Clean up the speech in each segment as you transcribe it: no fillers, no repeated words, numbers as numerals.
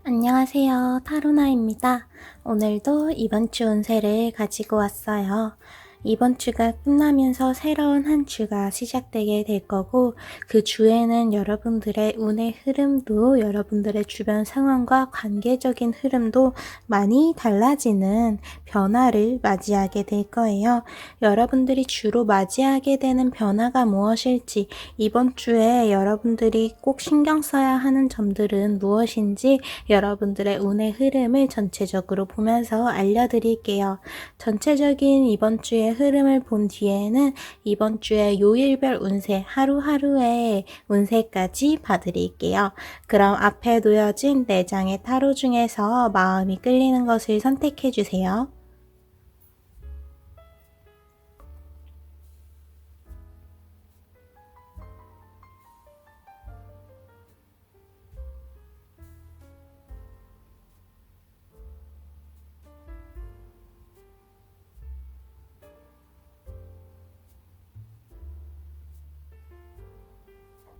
안녕하세요. 타로나입니다. 오늘도 이번 주 운세를 가지고 왔어요. 이번 주가 끝나면서 새로운 한 주가 시작되게 될 거고, 그 주에는 여러분들의 운의 흐름도, 여러분들의 주변 상황과 관계적인 흐름도 많이 달라지는 변화를 맞이하게 될 거예요. 여러분들이 주로 맞이하게 되는 변화가 무엇일지, 이번 주에 여러분들이 꼭 신경 써야 하는 점들은 무엇인지 여러분들의 운의 흐름을 전체적으로 보면서 알려드릴게요. 전체적인 이번 주의 흐름을 본 뒤에는 이번 주의 요일별 운세 하루하루의 운세까지 봐드릴게요. 그럼 앞에 놓여진 4장의 타로 중에서 마음이 끌리는 것을 선택해주세요.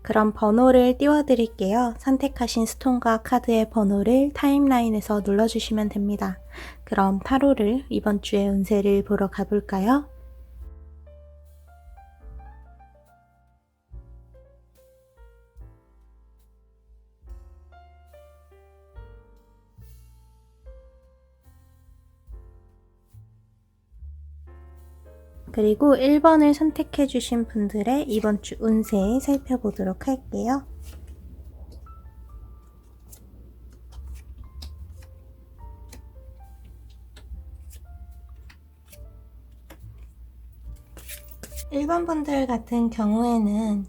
그럼 번호를 띄워드릴게요. 선택하신 스톤과 카드의 번호를 타임라인에서 눌러주시면 됩니다. 그럼 타로를 이번 주의 운세를 보러 가볼까요? 그리고 1번을 선택해 주신 분들의 이번 주 운세 살펴보도록 할게요. 일반 분들 같은 경우에는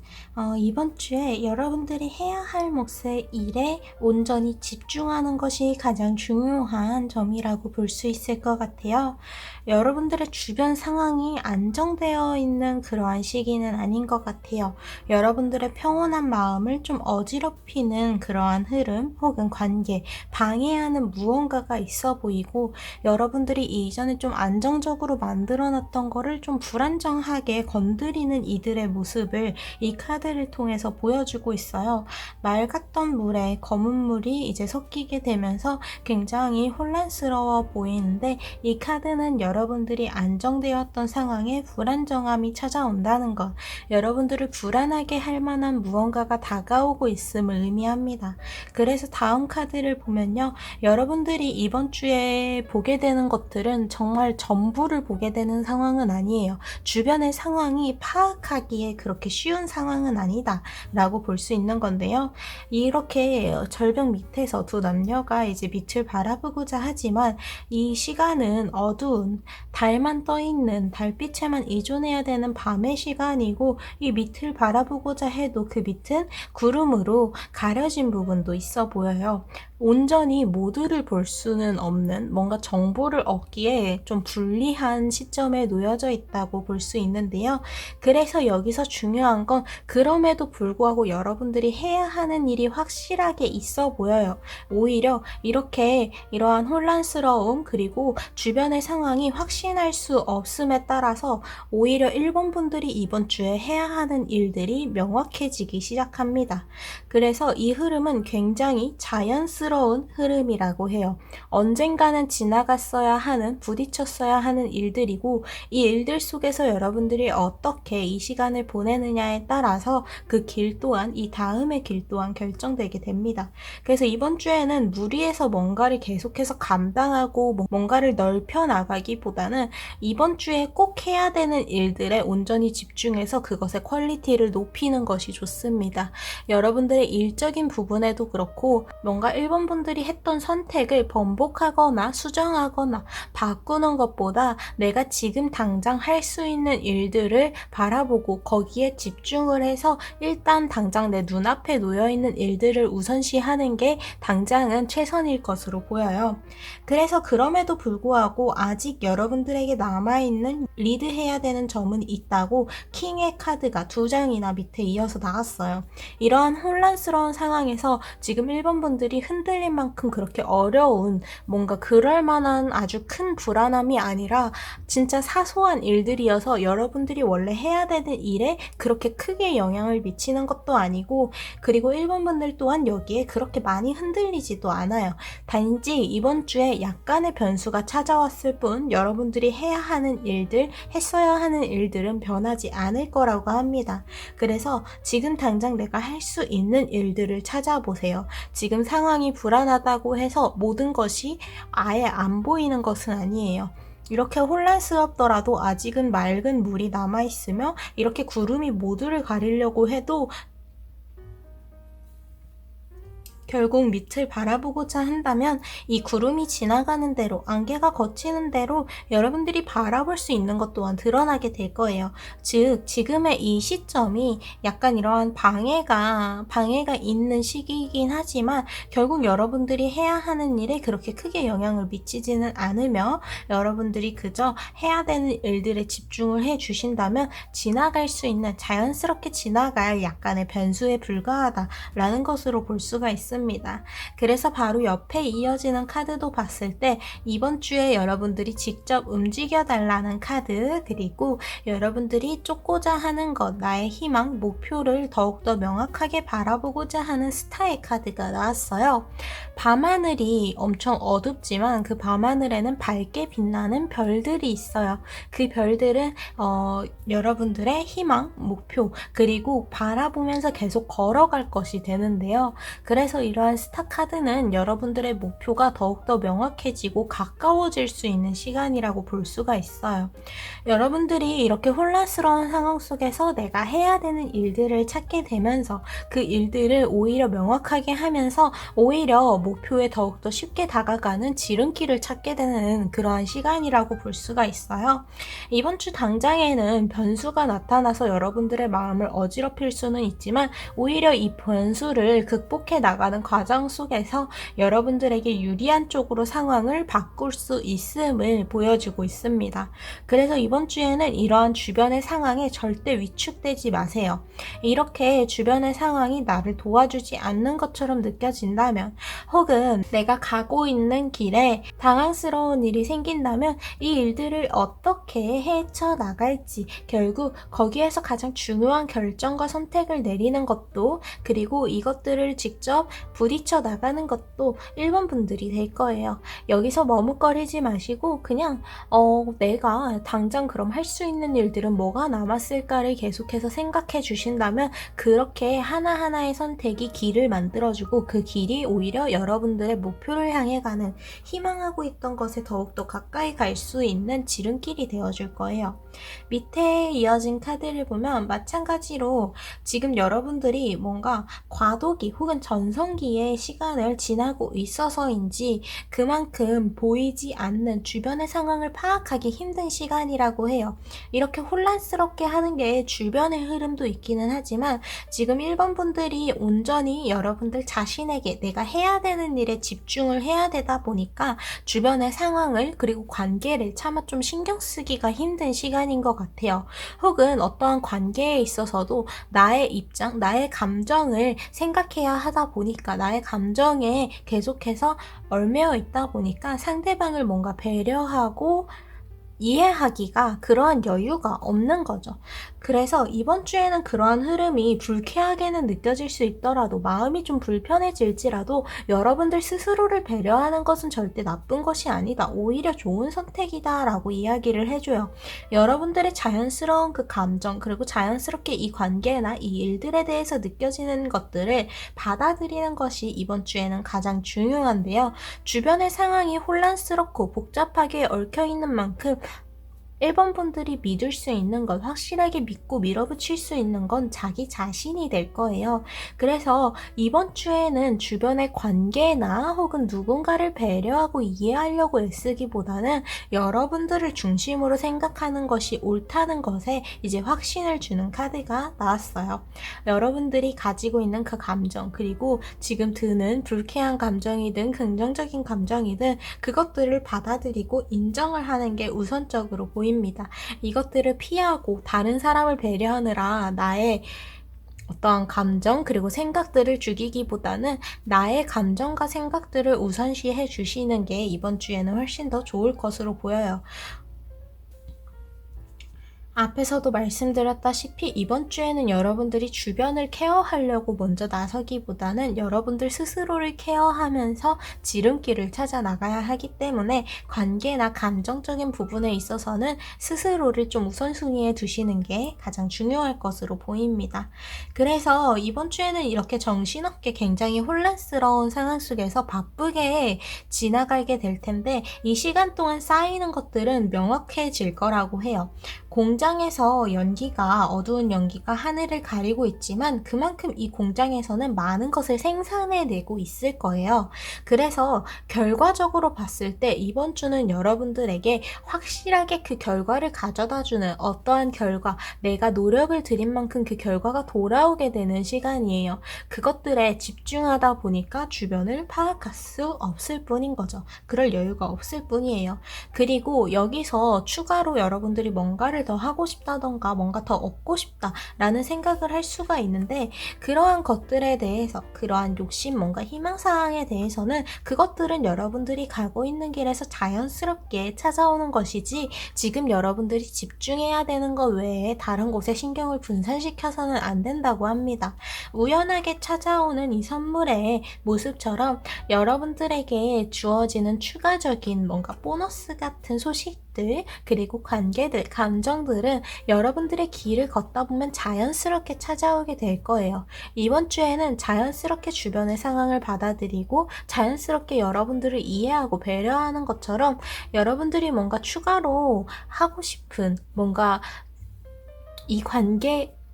이번 주에 여러분들이 해야 할 몫의 일에 온전히 집중하는 것이 가장 중요한 점이라고 볼 수 있을 것 같아요. 여러분들의 주변 상황이 안정되어 있는 그러한 시기는 아닌 것 같아요. 여러분들의 평온한 마음을 좀 어지럽히는 그러한 흐름 혹은 관계, 방해하는 무언가가 있어 보이고, 여러분들이 이전에 좀 안정적으로 만들어놨던 거를 좀 불안정하게 건드리는 이들의 모습을 이 카드를 통해서 보여주고 있어요. 맑았던 물에 검은 물이 이제 섞이게 되면서 굉장히 혼란스러워 보이는데, 이 카드는 여러분들이 안정되었던 상황에 불안정함이 찾아온다는 것, 여러분들을 불안하게 할 만한 무언가가 다가오고 있음을 의미합니다. 그래서 다음 카드를 보면요, 여러분들이 이번 주에 보게 되는 것들은 정말 전부를 보게 되는 상황은 아니에요. 주변의 상황이 파악하기에 그렇게 쉬운 상황은 아니다 라고 볼 수 있는 건데요. 이렇게 절벽 밑에서 두 남녀가 이제 빛을 바라보고자 하지만, 이 시간은 어두운 달만 떠있는 달빛에만 의존해야 되는 밤의 시간이고, 이 밑을 바라보고자 해도 그 밑은 구름으로 가려진 부분도 있어 보여요. 온전히 모두를 볼 수는 없는, 뭔가 정보를 얻기에 좀 불리한 시점에 놓여져 있다고 볼 수 있는데요. 그래서 여기서 중요한 건 그럼에도 불구하고 여러분들이 해야 하는 일이 확실하게 있어 보여요. 오히려 이렇게 이러한 혼란스러움 그리고 주변의 상황이 확신할 수 없음에 따라서 오히려 1번 분들이 이번 주에 해야 하는 일들이 명확해지기 시작합니다. 그래서 이 흐름은 굉장히 자연스러운 흐름이라고 해요. 언젠가는 지나갔어야 하는, 부딪혔어야 하는 일들이고, 이 일들 속에서 여러분들이 어떻게 이 시간을 보내느냐에 따라서 그 길 또한, 이 다음의 길 또한 결정되게 됩니다. 그래서 이번 주에는 무리해서 뭔가를 계속해서 감당하고 뭔가를 넓혀 나가기보다는 이번 주에 꼭 해야 되는 일들에 온전히 집중해서 그것의 퀄리티를 높이는 것이 좋습니다. 여러분들의 일적인 부분에도 그렇고, 뭔가 1번 분들이 했던 선택을 번복하거나 수정하거나 바꾸는 것보다 내가 지금 당장 할 수 있는 일들을 바라보고 거기에 집중을 해서 일단 당장 내 눈앞에 놓여있는 일들을 우선시하는 게 당장은 최선일 것으로 보여요. 그래서 그럼에도 불구하고 아직 여러분들에게 남아있는 리드해야 되는 점은 있다고 킹의 카드가 2장이나 밑에 이어서 나왔어요. 이러한 혼란스러운 상황에서 지금 1번 분들이 흔들릴 만큼 그렇게 어려운 뭔가 그럴 만한 아주 큰 불안함이 아니라 진짜 사소한 일들이어서 여러분들이 원래 해야 되는 일에 그렇게 크게 영향을 미치는 것도 아니고, 그리고 1번 분들 또한 여기에 그렇게 많이 흔들리지도 않아요. 단지 이번 주에 약간의 변수가 찾아왔을 뿐 여러분들이 해야 하는 일들, 했어야 하는 일들은 변하지 않을 거라고 합니다. 그래서 지금 당장 내가 할 수 있는 일들을 찾아보세요. 지금 상황이 불안하다고 해서 모든 것이 아예 안 보이는 것은 아니에요. 이렇게 혼란스럽더라도 아직은 맑은 물이 남아있으며 이렇게 구름이 모두를 가리려고 해도 결국 밑을 바라보고자 한다면 이 구름이 지나가는 대로, 안개가 걷히는 대로 여러분들이 바라볼 수 있는 것 또한 드러나게 될 거예요. 즉 지금의 이 시점이 약간 이러한 방해가 있는 시기이긴 하지만 결국 여러분들이 해야 하는 일에 그렇게 크게 영향을 미치지는 않으며 여러분들이 그저 해야 되는 일들에 집중을 해 주신다면 지나갈 수 있는, 자연스럽게 지나갈 약간의 변수에 불과하다라는 것으로 볼 수가 있습니다. 그래서 바로 옆에 이어지는 카드도 봤을 때 이번 주에 여러분들이 직접 움직여 달라는 카드, 그리고 여러분들이 쫓고자 하는 것, 나의 희망, 목표를 더욱더 명확하게 바라보고자 하는 스타의 카드가 나왔어요. 밤하늘이 엄청 어둡지만 그 밤하늘에는 밝게 빛나는 별들이 있어요. 그 별들은 여러분들의 희망, 목표, 그리고 바라보면서 계속 걸어갈 것이 되는데요. 그래서 이러한 스타 카드는 여러분들의 목표가 더욱더 명확해지고 가까워질 수 있는 시간이라고 볼 수가 있어요. 여러분들이 이렇게 혼란스러운 상황 속에서 내가 해야 되는 일들을 찾게 되면서 그 일들을 오히려 명확하게 하면서 오히려 목표에 더욱더 쉽게 다가가는 지름길을 찾게 되는 그러한 시간이라고 볼 수가 있어요. 이번 주 당장에는 변수가 나타나서 여러분들의 마음을 어지럽힐 수는 있지만 오히려 이 변수를 극복해 나가는 과정 속에서 여러분들에게 유리한 쪽으로 상황을 바꿀 수 있음을 보여주고 있습니다. 그래서 이번 주에는 이러한 주변의 상황에 절대 위축되지 마세요. 이렇게 주변의 상황이 나를 도와주지 않는 것처럼 느껴진다면, 혹은 내가 가고 있는 길에 당황스러운 일이 생긴다면 이 일들을 어떻게 헤쳐나갈지, 결국 거기에서 가장 중요한 결정과 선택을 내리는 것도, 그리고 이것들을 직접 부딪혀 나가는 것도 1번 분들이 될 거예요. 여기서 머뭇거리지 마시고 그냥 내가 당장 그럼 할 수 있는 일들은 뭐가 남았을까를 계속해서 생각해 주신다면 그렇게 하나하나의 선택이 길을 만들어주고 그 길이 오히려 여러분들의 목표를 향해 가는, 희망하고 있던 것에 더욱더 가까이 갈 수 있는 지름길이 되어줄 거예요. 밑에 이어진 카드를 보면 마찬가지로 지금 여러분들이 뭔가 과도기 혹은 전성기의 시간을 지나고 있어서인지 그만큼 보이지 않는 주변의 상황을 파악하기 힘든 시간이라고 해요. 이렇게 혼란스럽게 하는 게 주변의 흐름도 있기는 하지만 지금 1번 분들이 온전히 여러분들 자신에게 내가 해야 되는 일에 집중을 해야 되다 보니까 주변의 상황을, 그리고 관계를 차마 좀 신경 쓰기가 힘든 시간인 것 같아요. 혹은 어떠한 관계에 있어서도 나의 입장, 나의 감정을 생각해야 하다 보니까, 나의 감정에 계속해서 얽매여 있다 보니까 상대방을 뭔가 배려하고 이해하기가 그러한 여유가 없는 거죠. 그래서 이번 주에는 그러한 흐름이 불쾌하게는 느껴질 수 있더라도, 마음이 좀 불편해질지라도 여러분들 스스로를 배려하는 것은 절대 나쁜 것이 아니다, 오히려 좋은 선택이다 라고 이야기를 해줘요. 여러분들의 자연스러운 그 감정, 그리고 자연스럽게 이 관계나 이 일들에 대해서 느껴지는 것들을 받아들이는 것이 이번 주에는 가장 중요한데요. 주변의 상황이 혼란스럽고 복잡하게 얽혀있는 만큼 1번 분들이 믿을 수 있는 것, 확실하게 믿고 밀어붙일 수 있는 건 자기 자신이 될 거예요. 그래서 이번 주에는 주변의 관계나 혹은 누군가를 배려하고 이해하려고 애쓰기보다는 여러분들을 중심으로 생각하는 것이 옳다는 것에 이제 확신을 주는 카드가 나왔어요. 여러분들이 가지고 있는 그 감정, 그리고 지금 드는 불쾌한 감정이든 긍정적인 감정이든 그것들을 받아들이고 인정을 하는 게 우선적으로 보입니다. 이것들을 피하고 다른 사람을 배려하느라 나의 어떠한 감정 그리고 생각들을 죽이기보다는 나의 감정과 생각들을 우선시해 주시는 게 이번 주에는 훨씬 더 좋을 것으로 보여요. 앞에서도 말씀드렸다시피 이번 주에는 여러분들이 주변을 케어하려고 먼저 나서기보다는 여러분들 스스로를 케어하면서 지름길을 찾아 나가야 하기 때문에 관계나 감정적인 부분에 있어서는 스스로를 좀 우선순위에 두시는 게 가장 중요할 것으로 보입니다. 그래서 이번 주에는 이렇게 정신없게 굉장히 혼란스러운 상황 속에서 바쁘게 지나가게 될 텐데 이 시간 동안 쌓이는 것들은 명확해질 거라고 해요. 공장에서 어두운 연기가 하늘을 가리고 있지만 그만큼 이 공장에서는 많은 것을 생산해내고 있을 거예요. 그래서 결과적으로 봤을 때 이번 주는 여러분들에게 확실하게 그 결과를 가져다주는 어떠한 결과, 내가 노력을 들인 만큼 그 결과가 돌아오게 되는 시간이에요. 그것들에 집중하다 보니까 주변을 파악할 수 없을 뿐인 거죠. 그럴 여유가 없을 뿐이에요. 그리고 여기서 추가로 여러분들이 뭔가를 더 하고 싶다던가 뭔가 더 얻고 싶다라는 생각을 할 수가 있는데 그러한 것들에 대해서 그러한 욕심 뭔가 희망사항에 대해서는 그것들은 여러분들이 가고 있는 길에서 자연스럽게 찾아오는 것이지 지금 여러분들이 집중해야 되는 것 외에 다른 곳에 신경을 분산시켜서는 안 된다고 합니다. 우연하게 찾아오는 이 선물의 모습처럼 여러분들에게 주어지는 추가적인 뭔가 보너스 같은 소식들 그리고 관계들, 감정들은 여러분들의 길을 걷다 보면 자연스럽게 찾아오게 될 거예요. 이번 주에는 자연스럽게 주변의 상황을 받아들이고 자연스럽게 여러분들을 이해하고 배려하는 것처럼 여러분들이 뭔가 추가로 하고 싶은 뭔가 이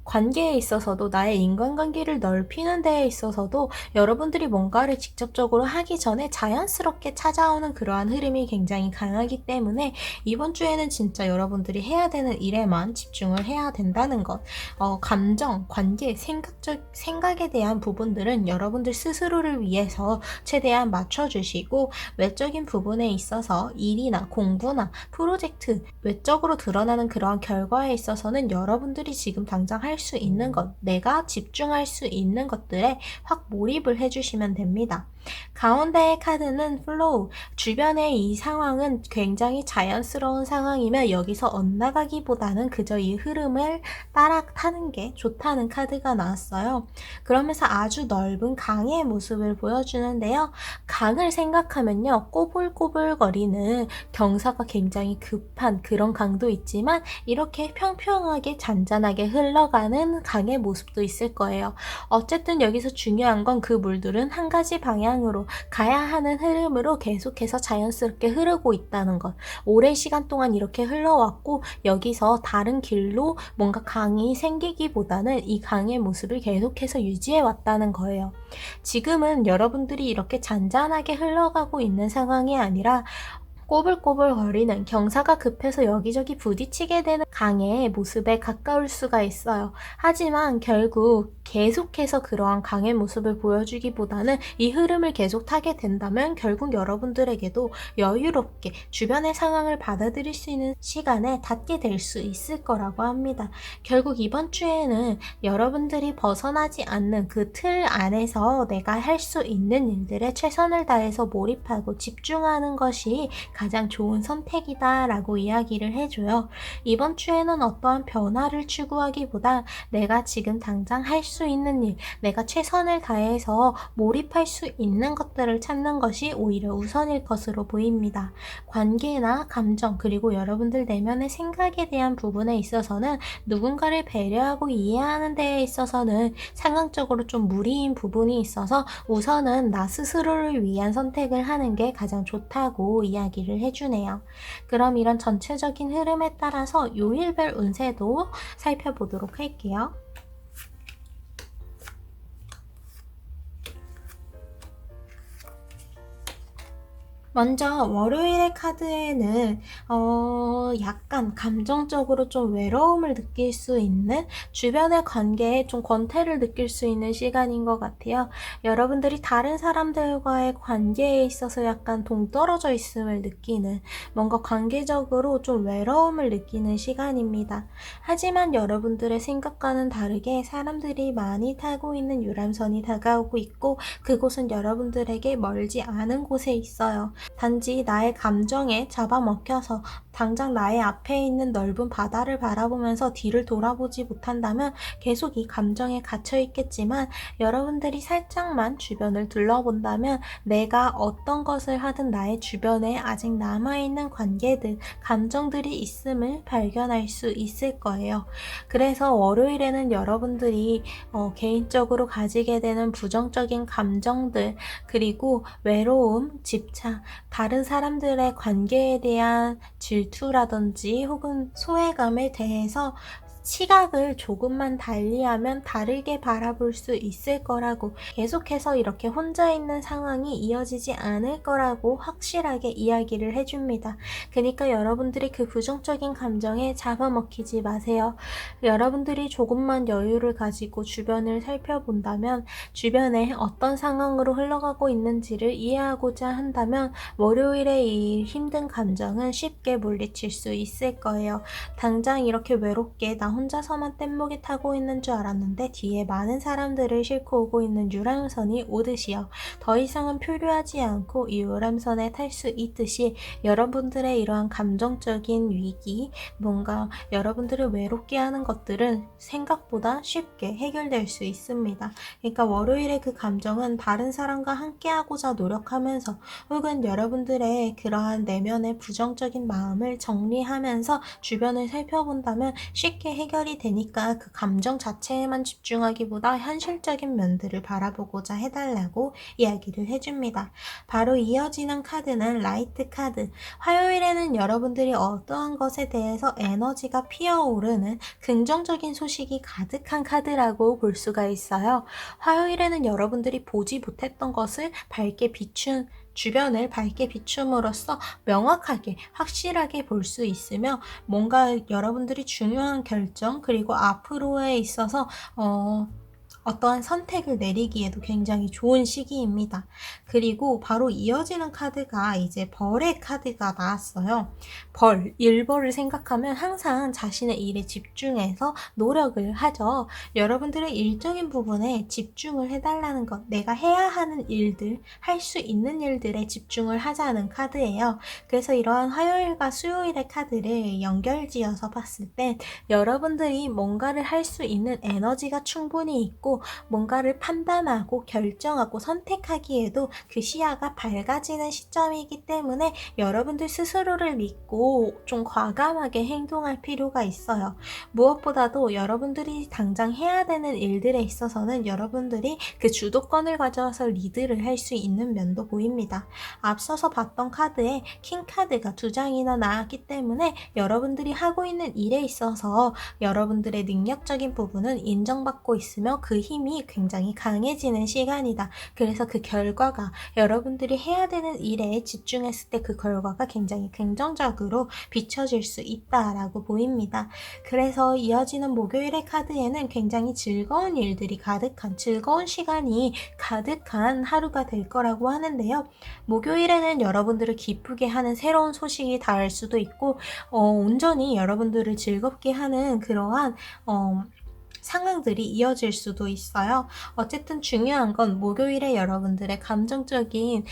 관계에 있어서도 나의 인간관계를 넓히는 데에 있어서도 여러분들이 뭔가를 직접적으로 하기 전에 자연스럽게 찾아오는 그러한 흐름이 굉장히 강하기 때문에 이번 주에는 진짜 여러분들이 해야 되는 일에만 집중을 해야 된다는 것. 감정, 관계, 생각에 대한 부분들은 여러분들 스스로를 위해서 최대한 맞춰주시고 외적인 부분에 있어서 일이나 공부나 프로젝트, 외적으로 드러나는 그러한 결과에 있어서는 여러분들이 지금 당장 할 수 있는 것, 내가 집중할 수 있는 것들에 확 몰입을 해주시면 됩니다. 가운데의 카드는 플로우, 주변의 이 상황은 굉장히 자연스러운 상황이며 여기서 엇나가기보다는 그저 이 흐름을 따라 타는 게 좋다는 카드가 나왔어요. 그러면서 아주 넓은 강의 모습을 보여주는데요. 강을 생각하면요, 꼬불꼬불거리는 경사가 굉장히 급한 그런 강도 있지만 이렇게 평평하게 잔잔하게 흘러가는 강의 모습도 있을 거예요. 어쨌든 여기서 중요한 건 그 물들은 한 가지 방향으로 가야 하는 흐름으로 계속해서 자연스럽게 흐르고 있다는 것. 오랜 시간 동안 이렇게 흘러왔고 여기서 다른 길로 뭔가 강이 생기기보다는 이 강의 모습을 계속해서 유지해 왔다는 거예요. 지금은 여러분들이 이렇게 잔잔하게 흘러가고 있는 상황이 아니라 꼬불꼬불거리는 경사가 급해서 여기저기 부딪히게 되는 강의 모습에 가까울 수가 있어요. 하지만 결국 계속해서 그러한 강의 모습을 보여주기보다는 이 흐름을 계속 타게 된다면 결국 여러분들에게도 여유롭게 주변의 상황을 받아들일 수 있는 시간에 닿게 될 수 있을 거라고 합니다. 결국 이번 주에는 여러분들이 벗어나지 않는 그 틀 안에서 내가 할 수 있는 일들에 최선을 다해서 몰입하고 집중하는 것이 가장 좋은 선택이다 라고 이야기를 해줘요. 이번 주에는 어떠한 변화를 추구하기보다 내가 지금 당장 할 수 있는 일, 내가 최선을 다해서 몰입할 수 있는 것들을 찾는 것이 오히려 우선일 것으로 보입니다. 관계나 감정 그리고 여러분들 내면의 생각에 대한 부분에 있어서는 누군가를 배려하고 이해하는 데에 있어서는 상황적으로 좀 무리인 부분이 있어서 우선은 나 스스로를 위한 선택을 하는 게 가장 좋다고 이야기를 해주네요. 그럼 이런 전체적인 흐름에 따라서 요일별 운세도 살펴보도록 할게요. 먼저 월요일의 카드에는 약간 감정적으로 좀 외로움을 느낄 수 있는, 주변의 관계에 좀 권태를 느낄 수 있는 시간인 것 같아요. 여러분들이 다른 사람들과의 관계에 있어서 약간 동떨어져 있음을 느끼는, 뭔가 관계적으로 좀 외로움을 느끼는 시간입니다. 하지만 여러분들의 생각과는 다르게 사람들이 많이 타고 있는 유람선이 다가오고 있고, 그곳은 여러분들에게 멀지 않은 곳에 있어요. 단지 나의 감정에 잡아먹혀서 당장 나의 앞에 있는 넓은 바다를 바라보면서 뒤를 돌아보지 못한다면 계속 이 감정에 갇혀 있겠지만, 여러분들이 살짝만 주변을 둘러본다면 내가 어떤 것을 하든 나의 주변에 아직 남아있는 관계들, 감정들이 있음을 발견할 수 있을 거예요. 그래서 월요일에는 여러분들이 개인적으로 가지게 되는 부정적인 감정들, 그리고 외로움, 집착, 다른 사람들의 관계에 대한 질투라든지 혹은 소외감에 대해서 시각을 조금만 달리하면 다르게 바라볼 수 있을 거라고, 계속해서 이렇게 혼자 있는 상황이 이어지지 않을 거라고 확실하게 이야기를 해줍니다. 그러니까 여러분들이 그 부정적인 감정에 잡아먹히지 마세요. 여러분들이 조금만 여유를 가지고 주변을 살펴본다면, 주변에 어떤 상황으로 흘러가고 있는지를 이해하고자 한다면 월요일에 이 힘든 감정은 쉽게 물리칠 수 있을 거예요. 당장 이렇게 외롭게 나 혼자서만 뗏목에 타고 있는 줄 알았는데 뒤에 많은 사람들을 싣고 오고 있는 유람선이 오듯이요. 더 이상은 표류하지 않고 이 유람선에 탈 수 있듯이 여러분들의 이러한 감정적인 위기, 뭔가 여러분들을 외롭게 하는 것들은 생각보다 쉽게 해결될 수 있습니다. 그러니까 월요일에 그 감정은 다른 사람과 함께하고자 노력하면서, 혹은 여러분들의 그러한 내면의 부정적인 마음을 정리하면서 주변을 살펴본다면 쉽게 해결이 되니까 그 감정 자체에만 집중하기보다 현실적인 면들을 바라보고자 해달라고 이야기를 해줍니다. 바로 이어지는 카드는 라이트 카드. 화요일에는 여러분들이 어떠한 것에 대해서 에너지가 피어오르는 긍정적인 소식이 가득한 카드라고 볼 수가 있어요. 화요일에는 여러분들이 보지 못했던 것을 밝게 비춘, 주변을 밝게 비춤으로써 명확하게 확실하게 볼 수 있으며, 뭔가 여러분들이 중요한 결정, 그리고 앞으로에 있어서 어떠한 선택을 내리기에도 굉장히 좋은 시기입니다. 그리고 바로 이어지는 카드가 이제 벌의 카드가 나왔어요. 벌, 일벌을 생각하면 항상 자신의 일에 집중해서 노력을 하죠. 여러분들의 일적인 부분에 집중을 해달라는 것, 내가 해야 하는 일들, 할 수 있는 일들에 집중을 하자는 카드예요. 그래서 이러한 화요일과 수요일의 카드를 연결지어서 봤을 때 여러분들이 뭔가를 할 수 있는 에너지가 충분히 있고, 뭔가를 판단하고 결정하고 선택하기에도 그 시야가 밝아지는 시점이기 때문에 여러분들 스스로를 믿고 좀 과감하게 행동할 필요가 있어요. 무엇보다도 여러분들이 당장 해야 되는 일들에 있어서는 여러분들이 그 주도권을 가져와서 리드를 할 수 있는 면도 보입니다. 앞서서 봤던 카드에 킹 카드가 2장이나 나왔기 때문에 여러분들이 하고 있는 일에 있어서 여러분들의 능력적인 부분은 인정받고 있으며 그 힘이 굉장히 강해지는 시간이다. 그래서 그 결과가, 여러분들이 해야 되는 일에 집중했을 때 그 결과가 굉장히 긍정적으로 비춰질 수 있다라고 보입니다. 그래서 이어지는 목요일의 카드에는 굉장히 즐거운 일들이 가득한, 즐거운 시간이 가득한 하루가 될 거라고 하는데요. 목요일에는 여러분들을 기쁘게 하는 새로운 소식이 닿을 수도 있고, 온전히 여러분들을 즐겁게 하는 그러한 상황들이 이어질 수도 있어요. 어쨌든 중요한 건 목요일에 여러분들의 감정적인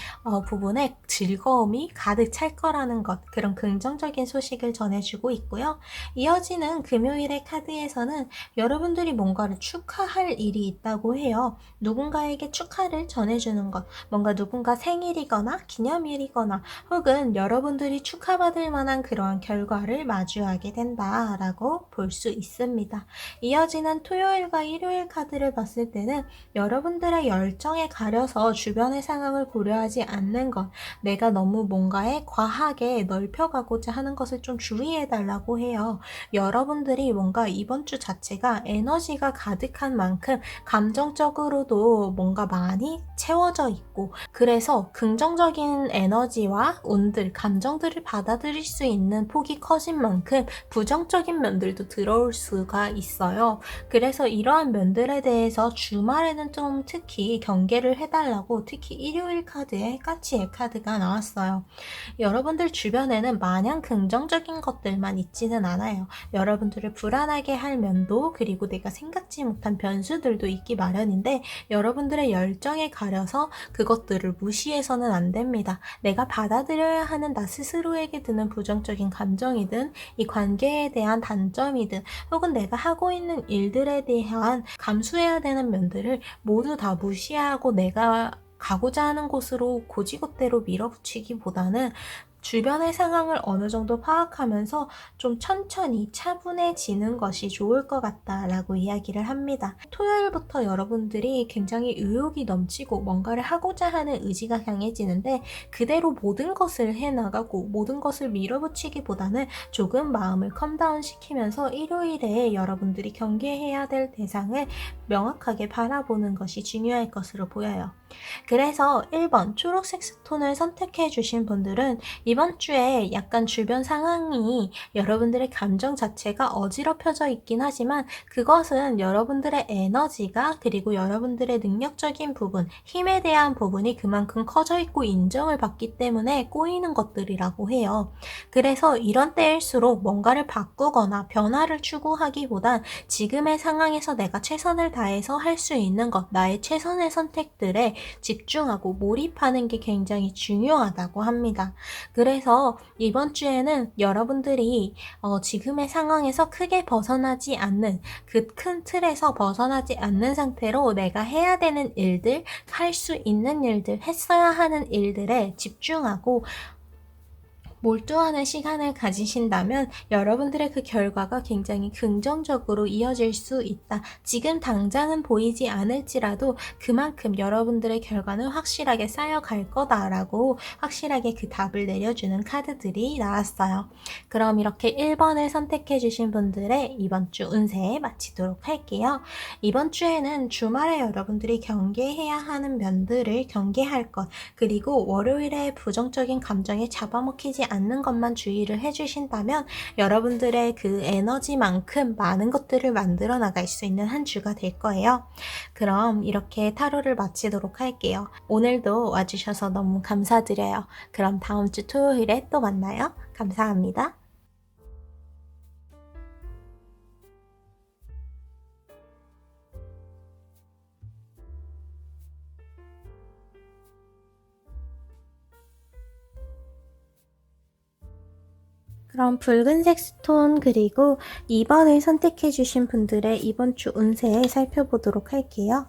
부분에 즐거움이 가득 찰 거라는 것, 그런 긍정적인 소식을 전해주고 있고요. 이어지는 금요일의 카드에서는 여러분들이 뭔가를 축하할 일이 있다고 해요. 누군가에게 축하를 전해주는 것, 뭔가 누군가 생일이거나 기념일이거나 혹은 여러분들이 축하받을 만한 그러한 결과를 마주하게 된다라고 볼 수 있습니다. 이어지는 주에는 토요일과 일요일 카드를 봤을 때는 여러분들의 열정에 가려서 주변의 상황을 고려하지 않는 것, 내가 너무 뭔가에 과하게 넓혀가고자 하는 것을 좀 주의해달라고 해요. 여러분들이 뭔가 이번 주 자체가 에너지가 가득한 만큼 감정적으로도 뭔가 많이 채워져 있고, 그래서 긍정적인 에너지와 운들, 감정들을 받아들일 수 있는 폭이 커진 만큼 부정적인 면들도 들어올 수가 있어요. 그래서 이러한 면들에 대해서 주말에는 좀 특히 경계를 해달라고, 특히 일요일 카드에 까치의 카드가 나왔어요. 여러분들 주변에는 마냥 긍정적인 것들만 있지는 않아요. 여러분들을 불안하게 할 면도, 그리고 내가 생각지 못한 변수들도 있기 마련인데, 여러분들의 열정에 가려서 그것들을 무시해서는 안 됩니다. 내가 받아들여야 하는 나 스스로에게 드는 부정적인 감정이든, 이 관계에 대한 단점이든, 혹은 내가 하고 있는 일들에 대한 감수해야 되는 면들을 모두 다 무시하고 내가 가고자 하는 곳으로 고지곳대로 밀어붙이기보다는 주변의 상황을 어느 정도 파악하면서 좀 천천히 차분해지는 것이 좋을 것 같다라고 이야기를 합니다. 토요일부터 여러분들이 굉장히 의욕이 넘치고 뭔가를 하고자 하는 의지가 강해지는데, 그대로 모든 것을 해나가고 모든 것을 밀어붙이기보다는 조금 마음을 컴다운 시키면서 일요일에 여러분들이 경계해야 될 대상을 명확하게 바라보는 것이 중요할 것으로 보여요. 그래서 1번 초록색 스톤을 선택해 주신 분들은 이번 주에 약간 주변 상황이 여러분들의 감정 자체가 어지럽혀져 있긴 하지만, 그것은 여러분들의 에너지가, 그리고 여러분들의 능력적인 부분, 힘에 대한 부분이 그만큼 커져 있고 인정을 받기 때문에 꼬이는 것들이라고 해요. 그래서 이런 때일수록 뭔가를 바꾸거나 변화를 추구하기보단 지금의 상황에서 내가 최선을 다해서 할 수 있는 것, 나의 최선의 선택들에 집중하고 몰입하는 게 굉장히 중요하다고 합니다. 그래서 이번 주에는 여러분들이 지금의 상황에서 크게 벗어나지 않는, 그 큰 틀에서 벗어나지 않는 상태로 내가 해야 되는 일들, 할 수 있는 일들, 했어야 하는 일들에 집중하고 몰두하는 시간을 가지신다면 여러분들의 그 결과가 굉장히 긍정적으로 이어질 수 있다. 지금 당장은 보이지 않을지라도 그만큼 여러분들의 결과는 확실하게 쌓여갈 거다라고 확실하게 그 답을 내려주는 카드들이 나왔어요. 그럼 이렇게 1번을 선택해 주신 분들의 이번 주 운세 마치도록 할게요. 이번 주에는 주말에 여러분들이 경계해야 하는 면들을 경계할 것, 그리고 월요일에 부정적인 감정에 잡아먹히지 않는 것만 주의를 해주신다면 여러분들의 그 에너지만큼 많은 것들을 만들어 나갈 수 있는 한 주가 될 거예요. 그럼 이렇게 타로를 마치도록 할게요. 오늘도 와주셔서 너무 감사드려요. 그럼 다음 주 토요일에 또 만나요. 감사합니다. 그럼 붉은색 스톤 그리고 2번을 선택해 주신 분들의 이번 주 운세 살펴보도록 할게요.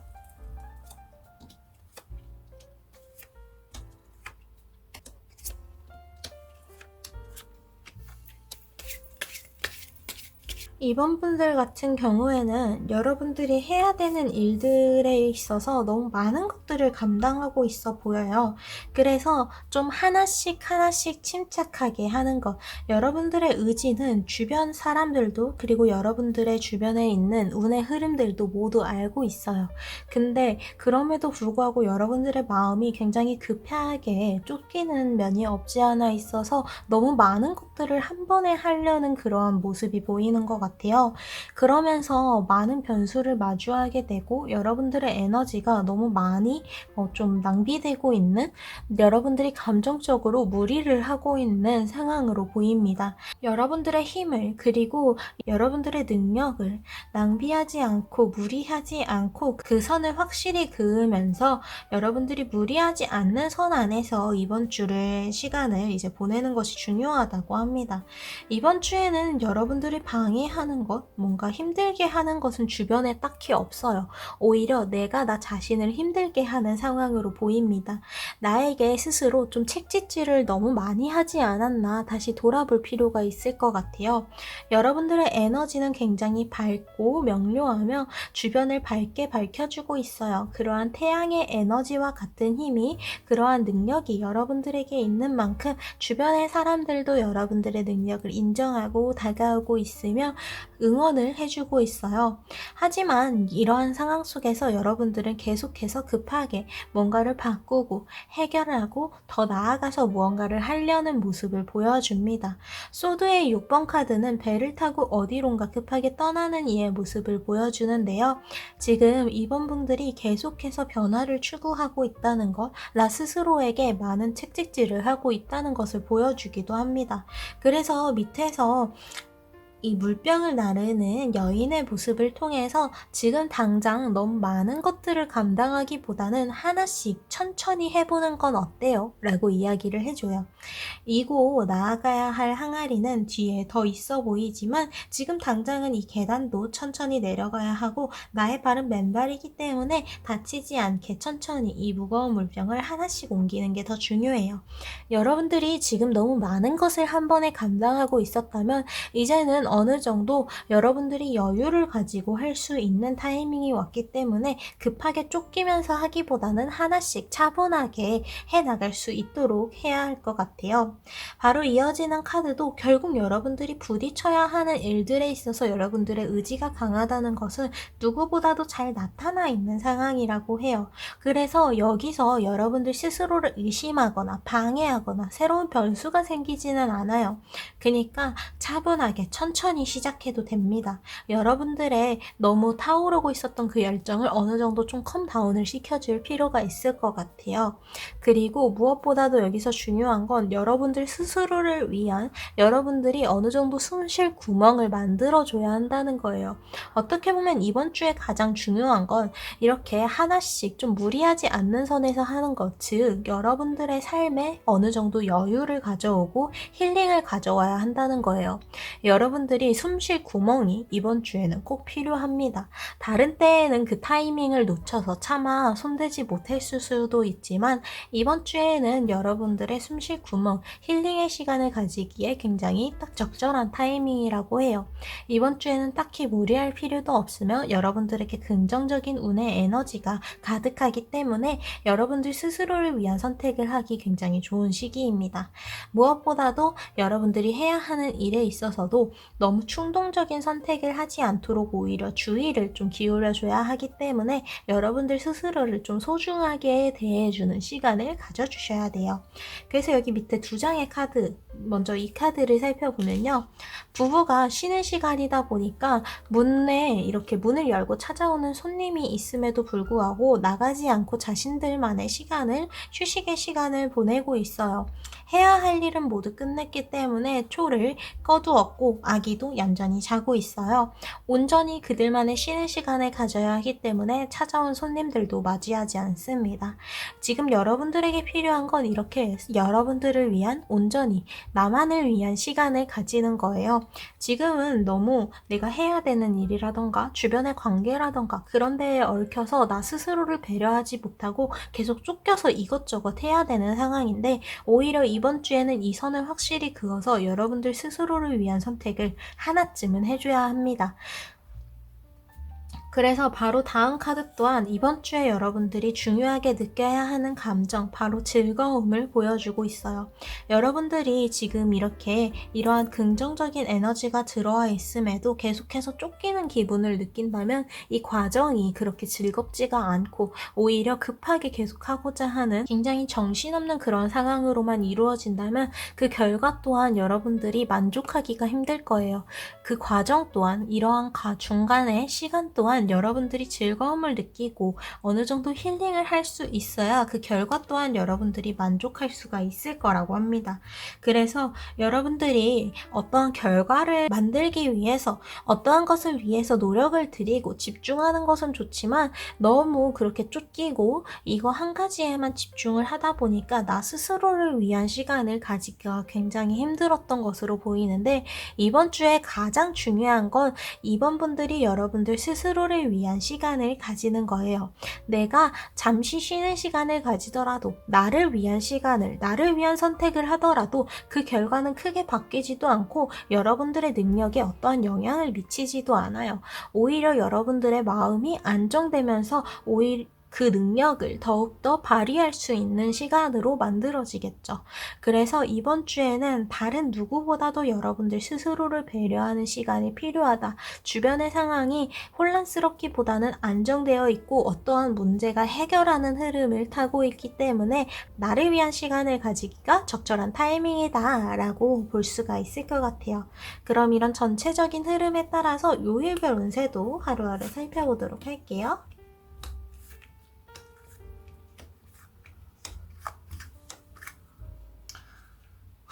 이번 분들 같은 경우에는 여러분들이 해야 되는 일들에 있어서 너무 많은 것들을 감당하고 있어 보여요. 그래서 좀 하나씩 하나씩 침착하게 하는 것. 여러분들의 의지는 주변 사람들도, 그리고 여러분들의 주변에 있는 운의 흐름들도 모두 알고 있어요. 근데 그럼에도 불구하고 여러분들의 마음이 굉장히 급하게 쫓기는 면이 없지 않아 있어서 너무 많은 것들을 한 번에 하려는 그러한 모습이 보이는 것 같아요. 그러면서 많은 변수를 마주하게 되고 여러분들의 에너지가 너무 많이 좀 낭비되고 있는, 여러분들이 감정적으로 무리를 하고 있는 상황으로 보입니다. 여러분들의 힘을, 그리고 여러분들의 능력을 낭비하지 않고 무리하지 않고 그 선을 확실히 그으면서 여러분들이 무리하지 않는 선 안에서 이번 주를 시간을 이제 보내는 것이 중요하다고 합니다. 이번 주에는 여러분들이 방해하는 하는 것, 뭔가 힘들게 하는 것은 주변에 딱히 없어요. 오히려 내가 나 자신을 힘들게 하는 상황으로 보입니다. 나에게 스스로 좀 책짓질을 너무 많이 하지 않았나 다시 돌아볼 필요가 있을 것 같아요. 여러분들의 에너지는 굉장히 밝고 명료하며 주변을 밝게 밝혀주고 있어요. 그러한 태양의 에너지와 같은 힘이, 그러한 능력이 여러분들에게 있는 만큼 주변의 사람들도 여러분들의 능력을 인정하고 다가오고 있으며 응원을 해주고 있어요. 하지만 이러한 상황 속에서 여러분들은 계속해서 급하게 뭔가를 바꾸고 해결하고 더 나아가서 무언가를 하려는 모습을 보여줍니다. 소드의 6번 카드는 배를 타고 어디론가 급하게 떠나는 이의 모습을 보여주는데요. 지금 이번 분들이 계속해서 변화를 추구하고 있다는 것, 나 스스로에게 많은 책찍질을 하고 있다는 것을 보여주기도 합니다. 그래서 밑에서 이 물병을 나르는 여인의 모습을 통해서 지금 당장 너무 많은 것들을 감당하기보다는 하나씩 천천히 해보는 건 어때요? 라고 이야기를 해줘요. 이고 나아가야 할 항아리는 뒤에 더 있어 보이지만 지금 당장은 이 계단도 천천히 내려가야 하고 나의 발은 맨발이기 때문에 다치지 않게 천천히 이 무거운 물병을 하나씩 옮기는 게 더 중요해요. 여러분들이 지금 너무 많은 것을 한 번에 감당하고 있었다면 이제는 어느 정도 여러분들이 여유를 가지고 할 수 있는 타이밍이 왔기 때문에 급하게 쫓기면서 하기보다는 하나씩 차분하게 해나갈 수 있도록 해야 할 것 같아요. 바로 이어지는 카드도 결국 여러분들이 부딪혀야 하는 일들에 있어서 여러분들의 의지가 강하다는 것은 누구보다도 잘 나타나 있는 상황이라고 해요. 그래서 여기서 여러분들 스스로를 의심하거나 방해하거나 새로운 변수가 생기지는 않아요. 그러니까 차분하게 천천히 시작해도 됩니다. 여러분들의 너무 타오르고 있었던 그 열정을 어느 정도 좀 컴다운을 시켜줄 필요가 있을 것 같아요. 그리고 무엇보다도 여기서 중요한 건 여러분들 스스로를 위한, 여러분들이 어느 정도 숨 쉴 구멍을 만들어줘야 한다는 거예요. 어떻게 보면 이번 주에 가장 중요한 건 이렇게 하나씩 좀 무리하지 않는 선에서 하는 것, 즉 여러분들의 삶에 어느 정도 여유를 가져오고 힐링을 가져와야 한다는 거예요. 여러분들이 숨 쉴 구멍이 이번 주에는 꼭 필요합니다. 다른 때에는 그 타이밍을 놓쳐서 차마 손대지 못했을 수도 있지만 이번 주에는 여러분들의 숨 쉴 구멍, 힐링의 시간을 가지기에 굉장히 딱 적절한 타이밍이라고 해요. 이번 주에는 딱히 무리할 필요도 없으며 여러분들에게 긍정적인 운의 에너지가 가득하기 때문에 여러분들 스스로를 위한 선택을 하기 굉장히 좋은 시기입니다. 무엇보다도 여러분들이 해야 하는 일에 있어서도 너무 충동적인 선택을 하지 않도록 오히려 주의를 좀 기울여줘야 하기 때문에 여러분들 스스로를 좀 소중하게 대해주는 시간을 가져주셔야 돼요. 그래서 여기 밑에 두 장의 카드, 먼저 이 카드를 살펴보면요. 부부가 쉬는 시간이다 보니까 문에 이렇게 문을 열고 찾아오는 손님이 있음에도 불구하고 나가지 않고 자신들만의 시간을, 휴식의 시간을 보내고 있어요. 해야 할 일은 모두 끝냈기 때문에 초를 꺼두었고 아기도 얌전히 자고 있어요. 온전히 그들만의 쉬는 시간을 가져야 하기 때문에 찾아온 손님들도 맞이하지 않습니다. 지금 여러분들에게 필요한 건 이렇게 여러분들을 위한, 온전히 나만을 위한 시간을 가지는 거예요. 지금은 너무 내가 해야 되는 일이라던가 주변의 관계라던가 그런 데에 얽혀서 나 스스로를 배려하지 못하고 계속 쫓겨서 이것저것 해야 되는 상황인데 오히려 이번 주에는 이 선을 확실히 그어서 여러분들 스스로를 위한 선택을 하나쯤은 해줘야 합니다. 그래서 바로 다음 카드 또한 이번 주에 여러분들이 중요하게 느껴야 하는 감정, 바로 즐거움을 보여주고 있어요. 여러분들이 지금 이렇게 이러한 긍정적인 에너지가 들어와 있음에도 계속해서 쫓기는 기분을 느낀다면 이 과정이 그렇게 즐겁지가 않고 오히려 급하게 계속하고자 하는 굉장히 정신없는 그런 상황으로만 이루어진다면 그 결과 또한 여러분들이 만족하기가 힘들 거예요. 그 과정 또한, 이러한 중간의 시간 또한 하지만 여러분들이 즐거움을 느끼고 어느 정도 힐링을 할 수 있어야 그 결과 또한 여러분들이 만족할 수가 있을 거라고 합니다. 그래서 여러분들이 어떠한 결과를 만들기 위해서 어떠한 것을 위해서 노력을 들이고 집중하는 것은 좋지만 너무 그렇게 쫓기고 이거 한 가지에만 집중을 하다 보니까 나 스스로를 위한 시간을 가지기가 굉장히 힘들었던 것으로 보이는데, 이번 주에 가장 중요한 건 이번 분들이 여러분들 스스로를 위한 시간을 가지는 거예요. 내가 잠시 쉬는 시간을 가지더라도 나를 위한 시간을, 나를 위한 선택을 하더라도 그 결과는 크게 바뀌지도 않고 여러분들의 능력에 어떠한 영향을 미치지도 않아요. 오히려 여러분들의 마음이 안정되면서 오히려 그 능력을 더욱더 발휘할 수 있는 시간으로 만들어지겠죠. 그래서 이번 주에는 다른 누구보다도 여러분들 스스로를 배려하는 시간이 필요하다. 주변의 상황이 혼란스럽기보다는 안정되어 있고 어떠한 문제가 해결하는 흐름을 타고 있기 때문에 나를 위한 시간을 가지기가 적절한 타이밍이다 라고 볼 수가 있을 것 같아요. 그럼 이런 전체적인 흐름에 따라서 요일별 운세도 하루하루 살펴보도록 할게요.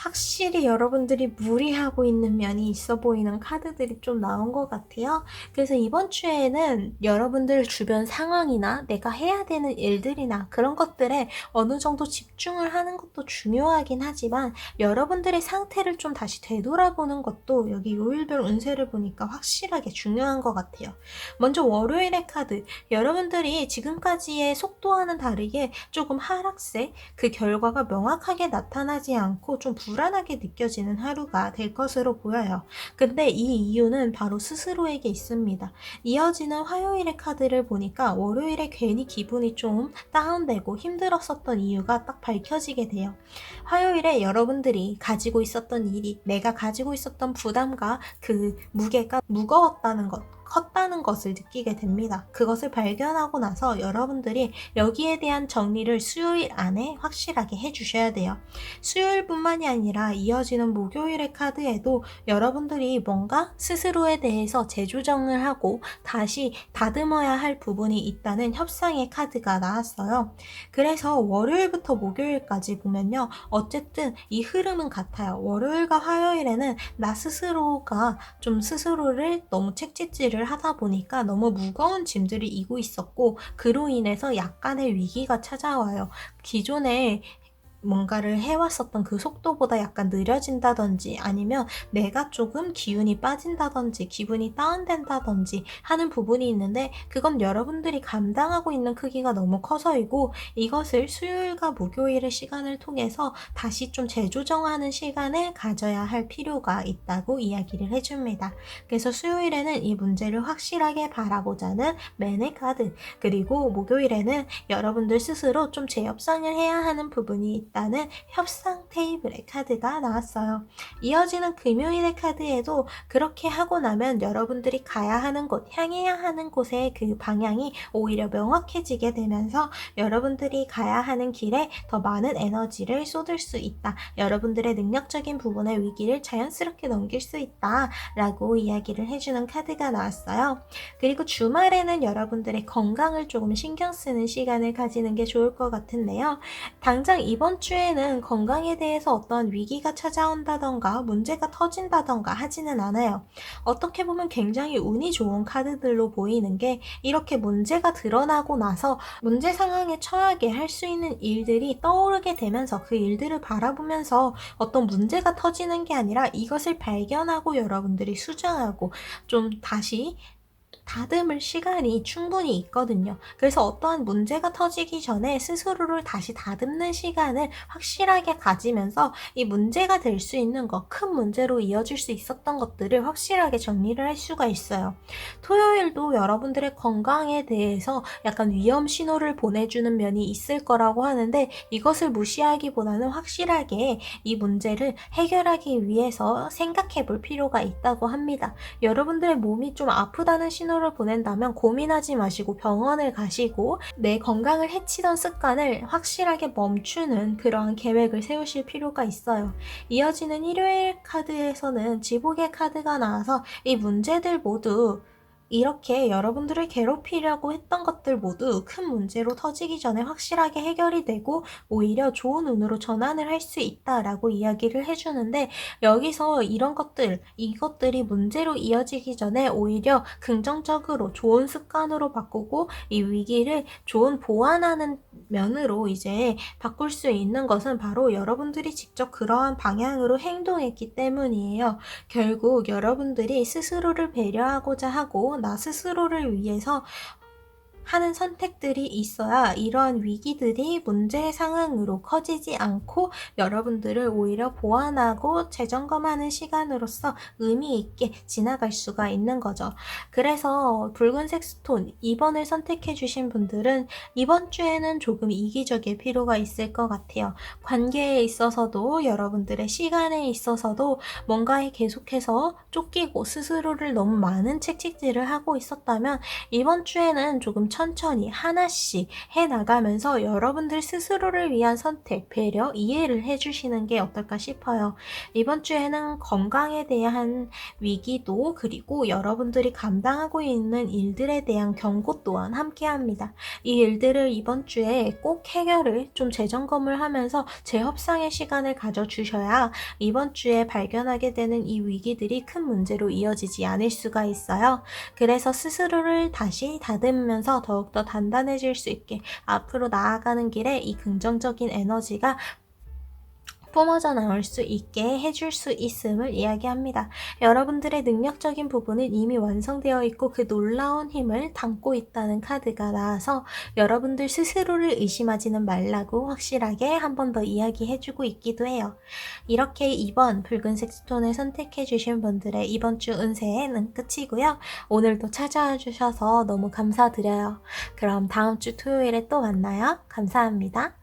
확실히 여러분들이 무리하고 있는 면이 있어 보이는 카드들이 좀 나온 것 같아요. 그래서 이번 주에는 여러분들 주변 상황이나 내가 해야 되는 일들이나 그런 것들에 어느 정도 집중을 하는 것도 중요하긴 하지만 여러분들의 상태를 좀 다시 되돌아보는 것도 여기 요일별 운세를 보니까 확실하게 중요한 것 같아요. 먼저 월요일의 카드, 여러분들이 지금까지의 속도와는 다르게 조금 하락세, 그 결과가 명확하게 나타나지 않고 좀 불안하게 느껴지는 하루가 될 것으로 보여요. 근데 이 이유는 바로 스스로에게 있습니다. 이어지는 화요일의 카드를 보니까 월요일에 괜히 기분이 좀 다운되고 힘들었었던 이유가 딱 밝혀지게 돼요. 화요일에 여러분들이 가지고 있었던 일이, 내가 가지고 있었던 부담과 그 무게가 무거웠다는 것, 컸다는 것을 느끼게 됩니다. 그것을 발견하고 나서 여러분들이 여기에 대한 정리를 수요일 안에 확실하게 해주셔야 돼요. 수요일뿐만이 아니라 이어지는 목요일의 카드에도 여러분들이 뭔가 스스로에 대해서 재조정을 하고 다시 다듬어야 할 부분이 있다는 협상의 카드가 나왔어요. 그래서 월요일부터 목요일까지 보면요, 어쨌든 이 흐름은 같아요. 월요일과 화요일에는 나 스스로가 좀 스스로를 너무 책짓질을 하다 보니까 너무 무거운 짐들이 이고 있었고, 그로 인해서 약간의 위기가 찾아와요. 기존에 뭔가를 해왔었던 그 속도보다 약간 느려진다든지 아니면 내가 조금 기운이 빠진다든지 기분이 다운된다든지 하는 부분이 있는데, 그건 여러분들이 감당하고 있는 크기가 너무 커서이고, 이것을 수요일과 목요일의 시간을 통해서 다시 좀 재조정하는 시간을 가져야 할 필요가 있다고 이야기를 해줍니다. 그래서 수요일에는 이 문제를 확실하게 바라보자는 맨의 카드, 그리고 목요일에는 여러분들 스스로 좀 재협상을 해야 하는 부분이 있다는 협상 테이블의 카드가 나왔어요. 이어지는 금요일의 카드에도 그렇게 하고 나면 여러분들이 가야 하는 곳, 향해야 하는 곳의 그 방향이 오히려 명확해지게 되면서 여러분들이 가야 하는 길에 더 많은 에너지를 쏟을 수 있다. 여러분들의 능력적인 부분의 위기를 자연스럽게 넘길 수 있다 라고 이야기를 해주는 카드가 나왔어요. 그리고 주말에는 여러분들의 건강을 조금 신경 쓰는 시간을 가지는 게 좋을 것 같은데요. 당장 이번 주에는 건강에 대해서 어떤 위기가 찾아온다던가 문제가 터진다던가 하지는 않아요. 어떻게 보면 굉장히 운이 좋은 카드들로 보이는 게, 이렇게 문제가 드러나고 나서 문제 상황에 처하게 할 수 있는 일들이 떠오르게 되면서 그 일들을 바라보면서 어떤 문제가 터지는 게 아니라 이것을 발견하고 여러분들이 수정하고 좀 다시 다듬을 시간이 충분히 있거든요. 그래서 어떠한 문제가 터지기 전에 스스로를 다시 다듬는 시간을 확실하게 가지면서 이 문제가 될 수 있는 것, 큰 문제로 이어질 수 있었던 것들을 확실하게 정리를 할 수가 있어요. 토요일도 여러분들의 건강에 대해서 약간 위험 신호를 보내주는 면이 있을 거라고 하는데, 이것을 무시하기보다는 확실하게 이 문제를 해결하기 위해서 생각해 볼 필요가 있다고 합니다. 여러분들의 몸이 좀 아프다는 신호를 보낸다면 고민하지 마시고 병원을 가시고 내 건강을 해치던 습관을 확실하게 멈추는 그러한 계획을 세우실 필요가 있어요. 이어지는 일요일 카드에서는 지복의 카드가 나와서 이 문제들 모두 이렇게 여러분들을 괴롭히려고 했던 것들 모두 큰 문제로 터지기 전에 확실하게 해결이 되고 오히려 좋은 운으로 전환을 할 수 있다라고 이야기를 해주는데, 여기서 이것들이 문제로 이어지기 전에 오히려 긍정적으로 좋은 습관으로 바꾸고 이 위기를 좋은 보완하는 면으로 이제 바꿀 수 있는 것은 바로 여러분들이 직접 그러한 방향으로 행동했기 때문이에요. 결국 여러분들이 스스로를 배려하고자 하고 나 스스로를 위해서 하는 선택들이 있어야 이러한 위기들이 문제 상황으로 커지지 않고 여러분들을 오히려 보완하고 재점검하는 시간으로서 의미 있게 지나갈 수가 있는 거죠. 그래서 붉은색 스톤 2번을 선택해 주신 분들은 이번 주에는 조금 이기적일 필요가 있을 것 같아요. 관계에 있어서도 여러분들의 시간에 있어서도 뭔가에 계속해서 쫓기고 스스로를 너무 많은 채찍질을 하고 있었다면 이번 주에는 조금 천천히 하나씩 해나가면서 여러분들 스스로를 위한 선택, 배려, 이해를 해주시는 게 어떨까 싶어요. 이번 주에는 건강에 대한 위기도, 그리고 여러분들이 감당하고 있는 일들에 대한 경고 또한 함께합니다. 이 일들을 이번 주에 꼭 해결을 좀 재점검을 하면서 재협상의 시간을 가져주셔야 이번 주에 발견하게 되는 이 위기들이 큰 문제로 이어지지 않을 수가 있어요. 그래서 스스로를 다시 다듬으면서 더욱더 단단해질 수 있게 앞으로 나아가는 길에 이 긍정적인 에너지가 뿜어져 나올 수 있게 해줄 수 있음을 이야기합니다. 여러분들의 능력적인 부분은 이미 완성되어 있고 그 놀라운 힘을 담고 있다는 카드가 나와서 여러분들 스스로를 의심하지는 말라고 확실하게 한 번 더 이야기해주고 있기도 해요. 이렇게 2번 붉은색 스톤을 선택해주신 분들의 이번 주 운세는 끝이고요. 오늘도 찾아와 주셔서 너무 감사드려요. 그럼 다음 주 토요일에 또 만나요. 감사합니다.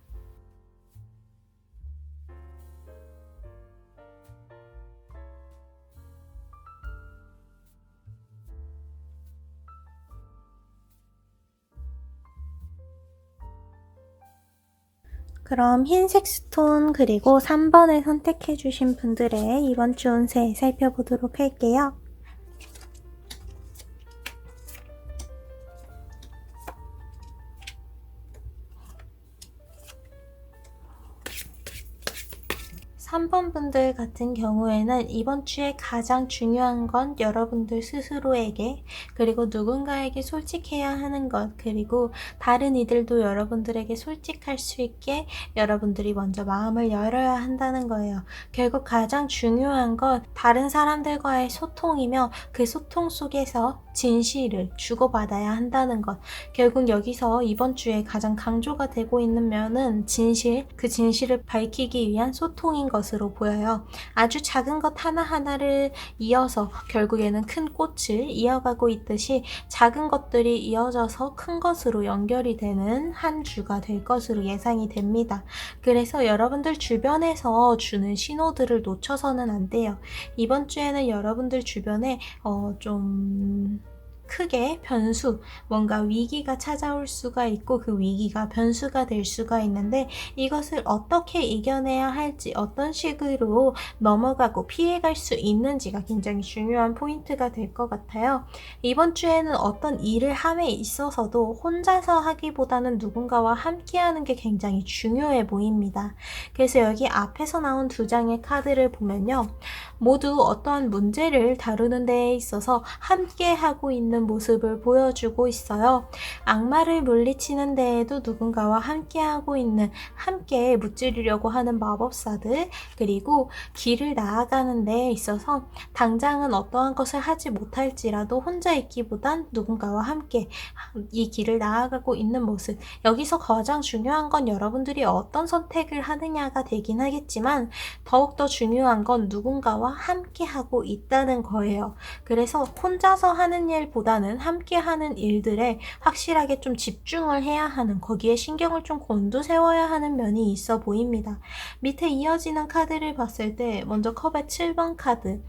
그럼 흰색 스톤 그리고 3번을 선택해주신 분들의 이번 주 운세 살펴보도록 할게요. 3번 분들 같은 경우에는 이번 주에 가장 중요한 건 여러분들 스스로에게, 그리고 누군가에게 솔직해야 하는 것, 그리고 다른 이들도 여러분들에게 솔직할 수 있게 여러분들이 먼저 마음을 열어야 한다는 거예요. 결국 가장 중요한 건 다른 사람들과의 소통이며 그 소통 속에서 진실을 주고받아야 한다는 것. 결국 여기서 이번 주에 가장 강조가 되고 있는 면은 그 진실을 밝히기 위한 소통인 것으로 보여요. 아주 작은 것 하나하나를 이어서 결국에는 큰 꽃을 이어가고 있듯이 작은 것들이 이어져서 큰 것으로 연결이 되는 한 주가 될 것으로 예상이 됩니다. 그래서 여러분들 주변에서 주는 신호들을 놓쳐서는 안 돼요. 이번 주에는 여러분들 주변에 좀 크게 뭔가 위기가 찾아올 수가 있고 그 위기가 변수가 될 수가 있는데, 이것을 어떻게 이겨내야 할지, 어떤 식으로 넘어가고 피해갈 수 있는지가 굉장히 중요한 포인트가 될 것 같아요. 이번 주에는 어떤 일을 함에 있어서도 혼자서 하기보다는 누군가와 함께하는 게 굉장히 중요해 보입니다. 그래서 여기 앞에서 나온 두 장의 카드를 보면요, 모두 어떠한 문제를 다루는 데에 있어서 함께하고 있는 모습을 보여주고 있어요. 악마를 물리치는 데에도 누군가와 함께하고 있는, 함께 무찌르려고 하는 마법사들, 그리고 길을 나아가는 데에 있어서 당장은 어떠한 것을 하지 못할지라도 혼자 있기보단 누군가와 함께 이 길을 나아가고 있는 모습. 여기서 가장 중요한 건 여러분들이 어떤 선택을 하느냐가 되긴 하겠지만, 더욱더 중요한 건 누군가와 함께 하고 있다는 거예요. 그래서 혼자서 하는 일보다는 함께 하는 일들에 확실하게 좀 집중을 해야 하는, 거기에 신경을 좀 곤두세워야 하는 면이 있어 보입니다. 밑에 이어지는 카드를 봤을 때 먼저 컵의 7번 카드,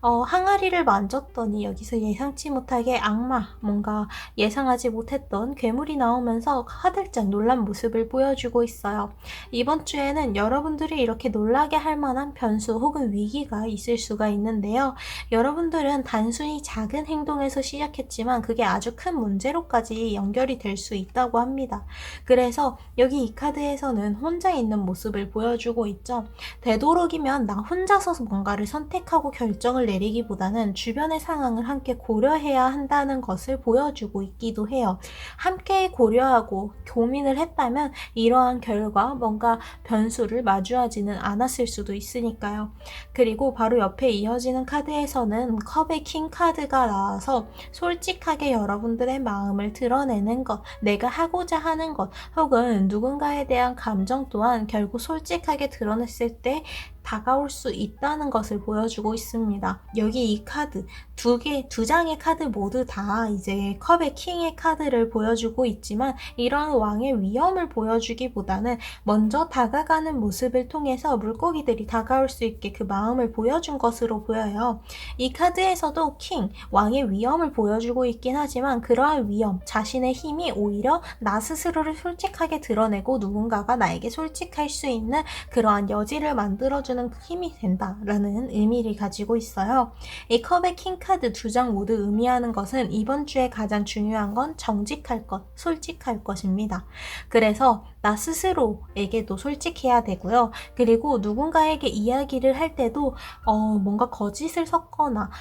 항아리를 만졌더니 여기서 예상치 못하게 악마, 뭔가 예상하지 못했던 괴물이 나오면서 화들짝 놀란 모습을 보여주고 있어요. 이번 주에는 여러분들이 이렇게 놀라게 할 만한 변수 혹은 위기가 있을 수가 있는데요. 여러분들은 단순히 작은 행동에서 시작했지만 그게 아주 큰 문제로까지 연결이 될 수 있다고 합니다. 그래서 여기 이 카드에서는 혼자 있는 모습을 보여주고 있죠. 되도록이면 나 혼자서 뭔가를 선택하고 결정을 내리기보다는 주변의 상황을 함께 고려해야 한다는 것을 보여주고 있기도 해요. 함께 고려하고 고민을 했다면 이러한 결과 뭔가 변수를 마주하지는 않았을 수도 있으니까요. 그리고 바로 옆에 이어지는 카드에서는 컵의 킹 카드가 나와서 솔직하게 여러분들의 마음을 드러내는 것, 내가 하고자 하는 것, 혹은 누군가에 대한 감정 또한 결국 솔직하게 드러냈을 때 다가올 수 있다는 것을 보여주고 있습니다. 여기 이 카드, 두 장의 카드 모두 다 이제 컵의 킹의 카드를 보여주고 있지만 이러한 왕의 위험을 보여주기보다는 먼저 다가가는 모습을 통해서 물고기들이 다가올 수 있게 그 마음을 보여준 것으로 보여요. 이 카드에서도 킹, 왕의 위험을 보여주고 있긴 하지만 그러한 위험, 자신의 힘이 오히려 나 스스로를 솔직하게 드러내고 누군가가 나에게 솔직할 수 있는 그러한 여지를 만들어주는 힘이 된다라는 의미를 가지고 있어요. 이 컵의 킹 카드 두 장 모두 의미하는 것은 이번 주에 가장 중요한 건 정직할 것, 솔직할 것입니다. 그래서 나 스스로에게도 솔직해야 되고요. 그리고 누군가에게 이야기를 할 때도 뭔가 거짓을 섞거나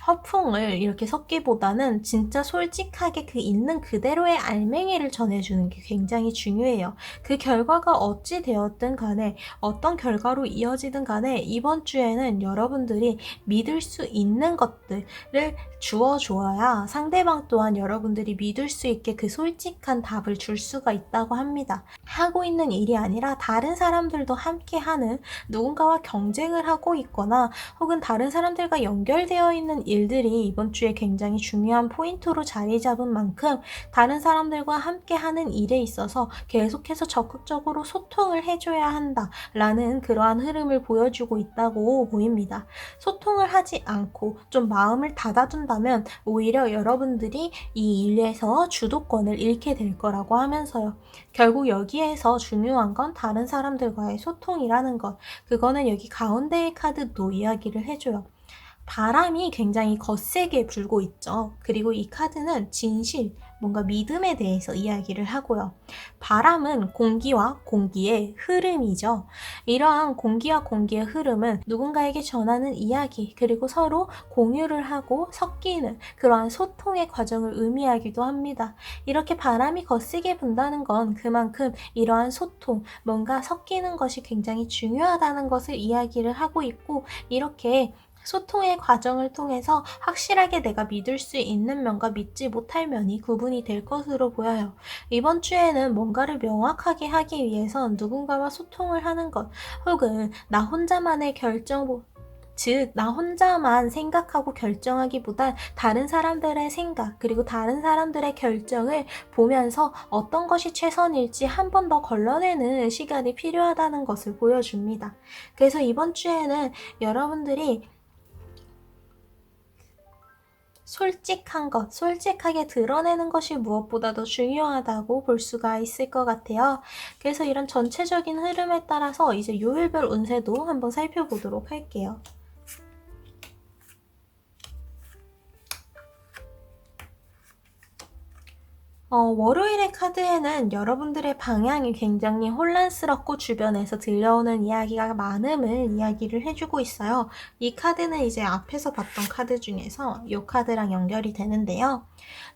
허풍을 이렇게 섞기보다는 진짜 솔직하게 그 있는 그대로의 알맹이를 전해주는 게 굉장히 중요해요. 그 결과가 어찌 되었든 간에 어떤 결과로 이어지든 간에 이번 주에는 여러분들이 믿을 수 있는 것들을 주어줘야 상대방 또한 여러분들이 믿을 수 있게 그 솔직한 답을 줄 수가 있다고 합니다. 하고 있는 일이 아니라 다른 사람들도 함께하는 누군가와 경쟁을 하고 있거나 혹은 다른 사람들과 연결되어 있는 일들이 이번 주에 굉장히 중요한 포인트로 자리 잡은 만큼 다른 사람들과 함께하는 일에 있어서 계속해서 적극적으로 소통을 해줘야 한다라는 그러한 흐름을 보여주고 있다고 보입니다. 소통을 하지 않고 좀 마음을 닫아둔다면 오히려 여러분들이 이 일에서 주도권을 잃게 될 거라고 하면서요. 결국 여기에서 중요한 건 다른 사람들과의 소통이라는 것. 그거는 여기 가운데의 카드도 이야기를 해줘요. 바람이 굉장히 거세게 불고 있죠. 그리고 이 카드는 진실, 뭔가 믿음에 대해서 이야기를 하고요. 바람은 공기와 공기의 흐름이죠. 이러한 공기와 공기의 흐름은 누군가에게 전하는 이야기, 그리고 서로 공유를 하고 섞이는 그러한 소통의 과정을 의미하기도 합니다. 이렇게 바람이 거세게 분다는 건 그만큼 이러한 소통, 뭔가 섞이는 것이 굉장히 중요하다는 것을 이야기를 하고 있고, 이렇게 소통의 과정을 통해서 확실하게 내가 믿을 수 있는 면과 믿지 못할 면이 구분이 될 것으로 보여요. 이번 주에는 뭔가를 명확하게 하기 위해선 누군가와 소통을 하는 것, 혹은 나 혼자만의 결정, 즉, 나 혼자만 생각하고 결정하기보단 다른 사람들의 생각, 그리고 다른 사람들의 결정을 보면서 어떤 것이 최선일지 한 번 더 걸러내는 시간이 필요하다는 것을 보여줍니다. 그래서 이번 주에는 여러분들이 솔직한 것, 솔직하게 드러내는 것이 무엇보다도 중요하다고 볼 수가 있을 것 같아요. 그래서 이런 전체적인 흐름에 따라서 이제 요일별 운세도 한번 살펴보도록 할게요. 월요일의 카드에는 여러분들의 방향이 굉장히 혼란스럽고 주변에서 들려오는 이야기가 많음을 이야기를 해주고 있어요. 이 카드는 이제 앞에서 봤던 카드 중에서 이 카드랑 연결이 되는데요.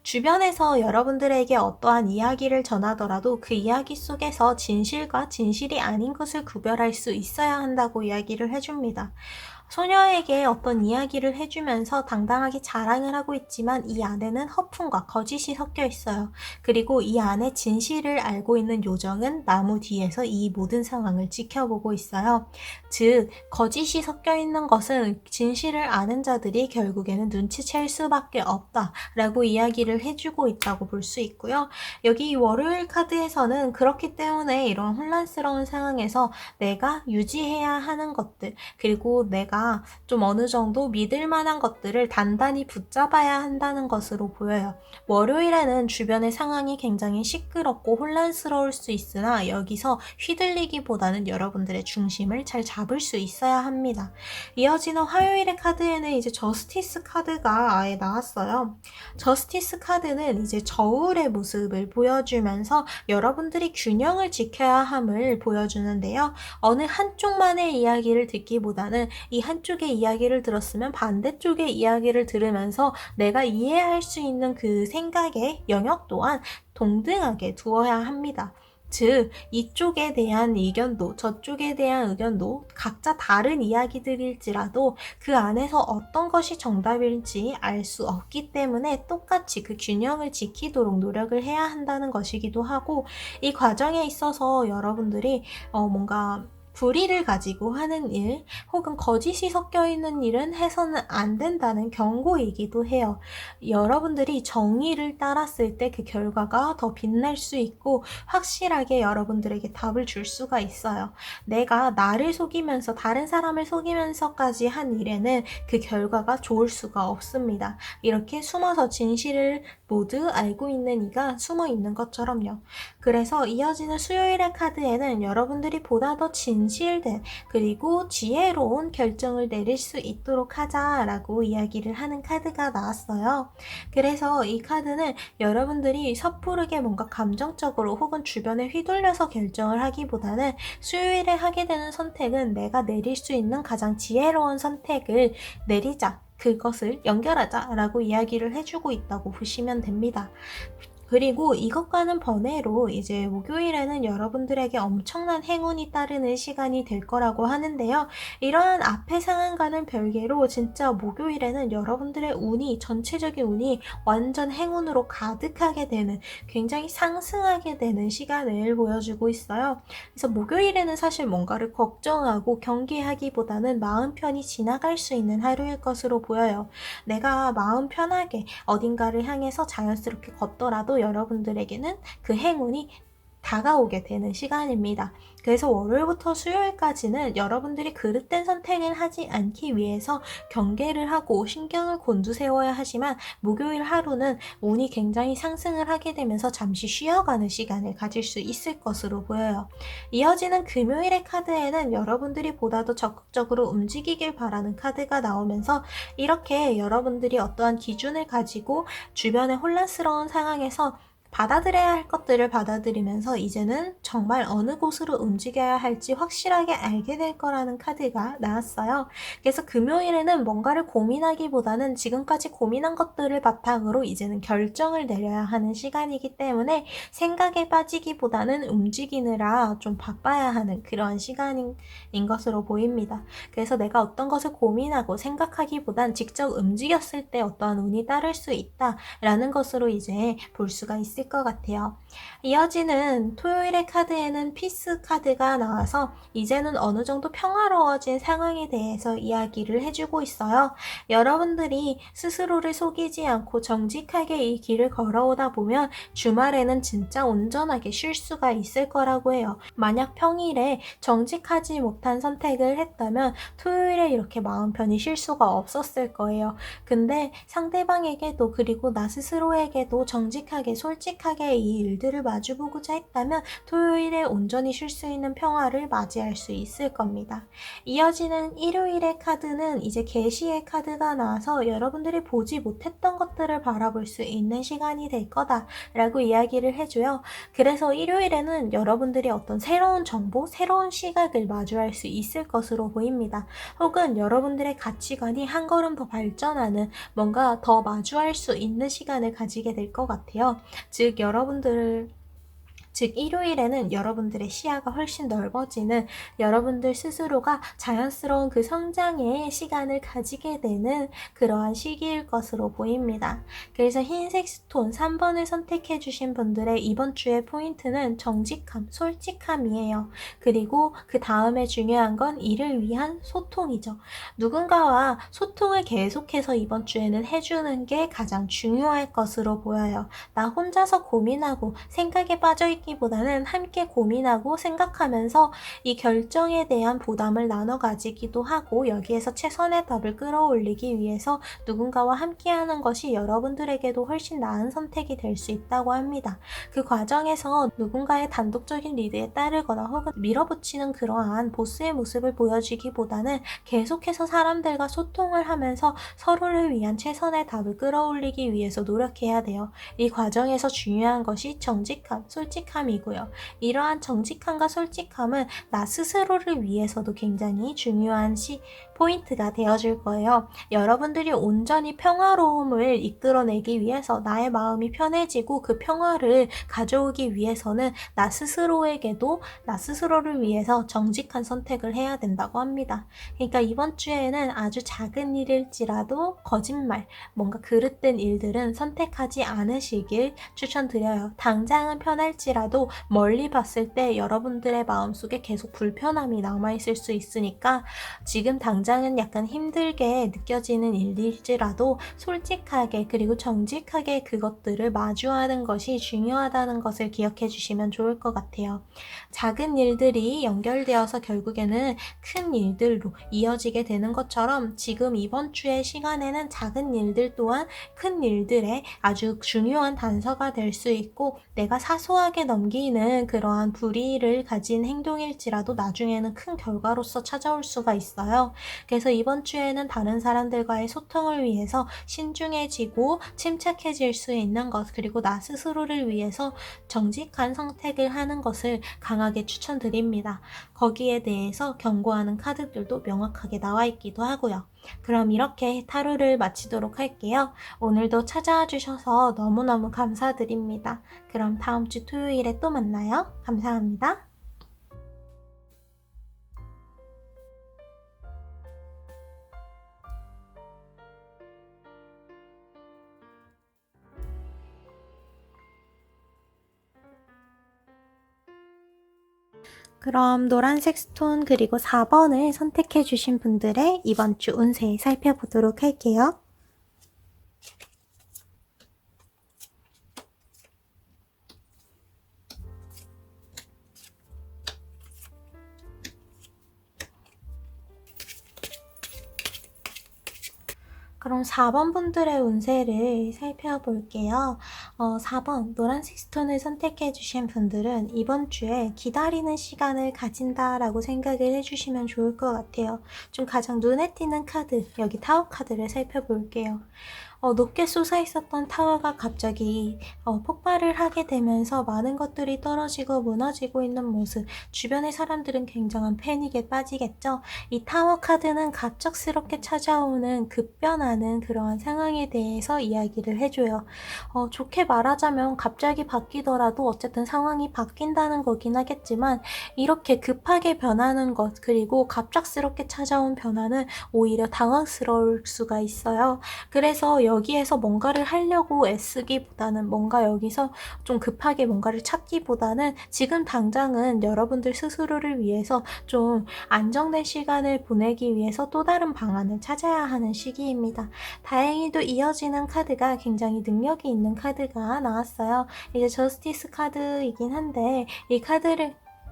주변에서 여러분들에게 어떠한 이야기를 전하더라도 그 이야기 속에서 진실과 진실이 아닌 것을 구별할 수 있어야 한다고 이야기를 해줍니다. 소녀에게 어떤 이야기를 해주면서 당당하게 자랑을 하고 있지만 이 안에는 허풍과 거짓이 섞여 있어요. 그리고 이 안에 진실을 알고 있는 요정은 나무 뒤에서 이 모든 상황을 지켜보고 있어요. 즉, 거짓이 섞여 있는 것은 진실을 아는 자들이 결국에는 눈치챌 수밖에 없다라고 이야기를 해주고 있다고 볼 수 있고요. 여기 월요일 카드에서는 그렇기 때문에 이런 혼란스러운 상황에서 내가 유지해야 하는 것들, 그리고 내가 내가 좀 어느 정도 믿을 만한 것들을 단단히 붙잡아야 한다는 것으로 보여요. 월요일에는 주변의 상황이 굉장히 시끄럽고 혼란스러울 수 있으나 여기서 휘둘리기보다는 여러분들의 중심을 잘 잡을 수 있어야 합니다. 이어지는 화요일의 카드에는 이제 저스티스 카드가 아예 나왔어요. 저스티스 카드는 이제 저울의 모습을 보여주면서 여러분들이 균형을 지켜야 함을 보여주는데요. 어느 한쪽만의 이야기를 듣기보다는 이 한쪽의 이야기를 들었으면 반대쪽의 이야기를 들으면서 내가 이해할 수 있는 그 생각의 영역 또한 동등하게 두어야 합니다. 즉, 이쪽에 대한 의견도 저쪽에 대한 의견도 각자 다른 이야기들일지라도 그 안에서 어떤 것이 정답일지 알 수 없기 때문에 똑같이 그 균형을 지키도록 노력을 해야 한다는 것이기도 하고, 이 과정에 있어서 여러분들이 뭔가 불의를 가지고 하는 일 혹은 거짓이 섞여 있는 일은 해서는 안 된다는 경고이기도 해요. 여러분들이 정의를 따랐을 때 그 결과가 더 빛날 수 있고 확실하게 여러분들에게 답을 줄 수가 있어요. 내가 나를 속이면서 다른 사람을 속이면서까지 한 일에는 그 결과가 좋을 수가 없습니다. 이렇게 숨어서 진실을 모두 알고 있는 이가 숨어 있는 것처럼요. 그래서 이어지는 수요일의 카드에는 여러분들이 보다 더 진실된 그리고 지혜로운 결정을 내릴 수 있도록 하자라고 이야기를 하는 카드가 나왔어요. 그래서 이 카드는 여러분들이 섣부르게 뭔가 감정적으로 혹은 주변에 휘둘려서 결정을 하기보다는 수요일에 하게 되는 선택은 내가 내릴 수 있는 가장 지혜로운 선택을 내리자. 그것을 연결하자라고 이야기를 해주고 있다고 보시면 됩니다. 그리고 이것과는 번외로 이제 목요일에는 여러분들에게 엄청난 행운이 따르는 시간이 될 거라고 하는데요. 이러한 앞의 상황과는 별개로 진짜 목요일에는 여러분들의 운이, 전체적인 운이 완전 행운으로 가득하게 되는, 굉장히 상승하게 되는 시간을 보여주고 있어요. 그래서 목요일에는 사실 뭔가를 걱정하고 경계하기보다는 마음 편히 지나갈 수 있는 하루일 것으로 보여요. 내가 마음 편하게 어딘가를 향해서 자연스럽게 걷더라도 여러분들에게는 그 행운이 다가오게 되는 시간입니다. 그래서 월요일부터 수요일까지는 여러분들이 그릇된 선택을 하지 않기 위해서 경계를 하고 신경을 곤두세워야 하지만 목요일 하루는 운이 굉장히 상승을 하게 되면서 잠시 쉬어가는 시간을 가질 수 있을 것으로 보여요. 이어지는 금요일의 카드에는 여러분들이 보다 더 적극적으로 움직이길 바라는 카드가 나오면서 이렇게 여러분들이 어떠한 기준을 가지고 주변의 혼란스러운 상황에서 받아들여야 할 것들을 받아들이면서 이제는 정말 어느 곳으로 움직여야 할지 확실하게 알게 될 거라는 카드가 나왔어요. 그래서 금요일에는 뭔가를 고민하기보다는 지금까지 고민한 것들을 바탕으로 이제는 결정을 내려야 하는 시간이기 때문에 생각에 빠지기보다는 움직이느라 좀 바빠야 하는 그런 시간인 것으로 보입니다. 그래서 내가 어떤 것을 고민하고 생각하기보단 직접 움직였을 때 어떠한 운이 따를 수 있다라는 것으로 이제 볼 수가 있을 것 같아요. 이어지는 토요일의 카드에는 피스 카드가 나와서 이제는 어느 정도 평화로워진 상황에 대해서 이야기를 해주고 있어요. 여러분들이 스스로를 속이지 않고 정직하게 이 길을 걸어오다 보면 주말에는 진짜 온전하게 쉴 수가 있을 거라고 해요. 만약 평일에 정직하지 못한 선택을 했다면 토요일에 이렇게 마음 편히 쉴 수가 없었을 거예요. 근데 상대방에게도 그리고 나 스스로에게도 정직하게 솔직하게 이 일들을 마주보고자 했다면 토요일에 온전히 쉴 수 있는 평화를 맞이할 수 있을 겁니다. 이어지는 일요일의 카드는 이제 계시의 카드가 나와서 여러분들이 보지 못했던 것들을 바라볼 수 있는 시간이 될 거다라고 이야기를 해줘요. 그래서 일요일에는 여러분들이 어떤 새로운 정보, 새로운 시각을 마주할 수 있을 것으로 보입니다. 혹은 여러분들의 가치관이 한 걸음 더 발전하는 뭔가 더 마주할 수 있는 시간을 가지게 될 것 같아요. 즉 일요일에는 여러분들의 시야가 훨씬 넓어지는, 여러분들 스스로가 자연스러운 그 성장의 시간을 가지게 되는 그러한 시기일 것으로 보입니다. 그래서 흰색 스톤 3번을 선택해 주신 분들의 이번 주의 포인트는 정직함, 솔직함이에요. 그리고 그 다음에 중요한 건 이를 위한 소통이죠. 누군가와 소통을 계속해서 이번 주에는 해주는 게 가장 중요할 것으로 보여요. 나 혼자서 고민하고 생각에 빠져있기 하기보다는 함께 고민하고 생각하면서 이 결정에 대한 부담을 나눠 가지기도 하고, 여기에서 최선의 답을 끌어올리기 위해서 누군가와 함께하는 것이 여러분들에게도 훨씬 나은 선택이 될 수 있다고 합니다. 그 과정에서 누군가의 단독적인 리드에 따르거나 혹은 밀어붙이는 그러한 보스의 모습을 보여주기보다는 계속해서 사람들과 소통을 하면서 서로를 위한 최선의 답을 끌어올리기 위해서 노력해야 돼요. 이 과정에서 중요한 것이 정직함, 솔직함이고요. 이러한 정직함과 솔직함은 나 스스로를 위해서도 굉장히 중요한 포인트가 되어줄 거예요. 여러분들이 온전히 평화로움을 이끌어내기 위해서, 나의 마음이 편해지고 그 평화를 가져오기 위해서는 나 스스로를 위해서 정직한 선택을 해야 된다고 합니다. 그러니까 이번 주에는 아주 작은 일일지라도 거짓말, 뭔가 그릇된 일들은 선택하지 않으시길 추천드려요. 당장은 편할지라도 멀리 봤을 때 여러분들의 마음속에 계속 불편함이 남아있을 수 있으니까, 지금 당장은 약간 힘들게 느껴지는 일일지라도 솔직하게 그리고 정직하게 그것들을 마주하는 것이 중요하다는 것을 기억해 주시면 좋을 것 같아요. 작은 일들이 연결되어서 결국에는 큰 일들로 이어지게 되는 것처럼, 지금 이번 주의 시간에는 작은 일들 또한 큰 일들의 아주 중요한 단서가 될 수 있고, 내가 사소하게 넘기는 그러한 불의를 가진 행동일지라도 나중에는 큰 결과로서 찾아올 수가 있어요. 그래서 이번 주에는 다른 사람들과의 소통을 위해서 신중해지고 침착해질 수 있는 것, 그리고 나 스스로를 위해서 정직한 선택을 하는 것을 강하게 추천드립니다. 거기에 대해서 경고하는 카드들도 명확하게 나와 있기도 하고요. 그럼 이렇게 타로를 마치도록 할게요. 오늘도 찾아와 주셔서 너무너무 감사드립니다. 그럼 다음 주 토요일에 또 만나요. 감사합니다. 그럼 노란색 스톤 그리고 4번을 선택해 주신 분들의 이번 주 운세 살펴보도록 할게요. 그럼 4번 분들의 운세를 살펴볼게요. 4번 노란색 스톤을 선택해 주신 분들은 이번 주에 기다리는 시간을 가진다라고 생각을 해주시면 좋을 것 같아요. 좀 가장 눈에 띄는 카드, 여기 타워 카드를 살펴볼게요. 높게 솟아 있었던 타워가 갑자기 폭발을 하게 되면서 많은 것들이 떨어지고 무너지고 있는 모습, 주변의 사람들은 굉장한 패닉에 빠지겠죠. 이 타워 카드는 갑작스럽게 찾아오는 급변하는 그러한 상황에 대해서 이야기를 해줘요. 좋게 말하자면 갑자기 바뀌더라도 어쨌든 상황이 바뀐다는 거긴 하겠지만, 이렇게 급하게 변하는 것, 그리고 갑작스럽게 찾아온 변화는 오히려 당황스러울 수가 있어요. 그래서 여기에서 뭔가를 하려고 애쓰기보다는, 뭔가 여기서 좀 급하게 뭔가를 찾기보다는 지금 당장은 여러분들 스스로를 위해서 좀 안정된 시간을 보내기 위해서 또 다른 방안을 찾아야 하는 시기입니다. 다행히도 이어지는 카드가 굉장히 능력이 있는 카드가 나왔어요. 이제 저스티스 카드이긴 한데,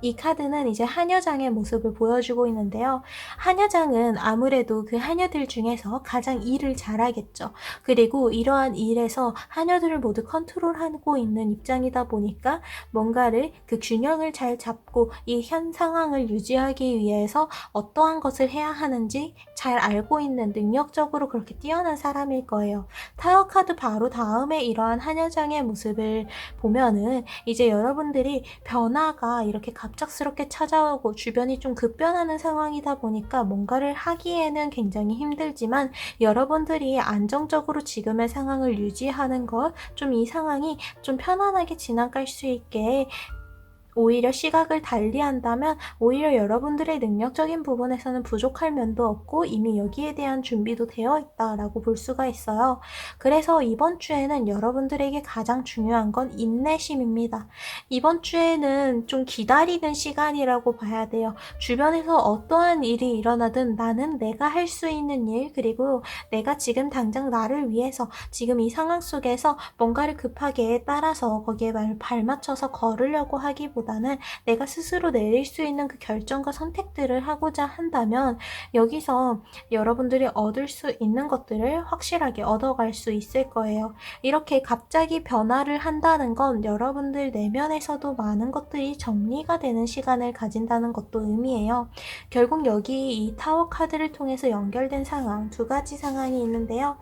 이 카드는 이제 하녀장의 모습을 보여주고 있는데요. 하녀장은 아무래도 그 하녀들 중에서 가장 일을 잘하겠죠. 그리고 이러한 일에서 하녀들을 모두 컨트롤하고 있는 입장이다 보니까 뭔가를 그 균형을 잘 잡고 이 현 상황을 유지하기 위해서 어떠한 것을 해야 하는지 잘 알고 있는, 능력적으로 그렇게 뛰어난 사람일 거예요. 타워 카드 바로 다음에 이러한 하녀장의 모습을 보면은 이제 여러분들이 변화가 이렇게 갑작스럽게 찾아오고 주변이 좀 급변하는 상황이다 보니까 뭔가를 하기에는 굉장히 힘들지만, 여러분들이 안정적으로 지금의 상황을 유지하는 것, 좀 이 상황이 좀 편안하게 지나갈 수 있게 오히려 시각을 달리한다면 오히려 여러분들의 능력적인 부분에서는 부족할 면도 없고 이미 여기에 대한 준비도 되어 있다라고 볼 수가 있어요. 그래서 이번 주에는 여러분들에게 가장 중요한 건 인내심입니다. 이번 주에는 좀 기다리는 시간이라고 봐야 돼요. 주변에서 어떠한 일이 일어나든 나는 내가 할 수 있는 일, 그리고 내가 지금 당장 나를 위해서 지금 이 상황 속에서 뭔가를 급하게 따라서 거기에 발맞춰서 걸으려고 하기보다는 내가 스스로 내릴 수 있는 그 결정과 선택들을 하고자 한다면 여기서 여러분들이 얻을 수 있는 것들을 확실하게 얻어갈 수 있을 거예요. 이렇게 갑자기 변화를 한다는 건 여러분들 내면에서도 많은 것들이 정리가 되는 시간을 가진다는 것도 의미해요. 결국 여기 이 타워 카드를 통해서 연결된 상황, 두 가지 상황이 있는데요.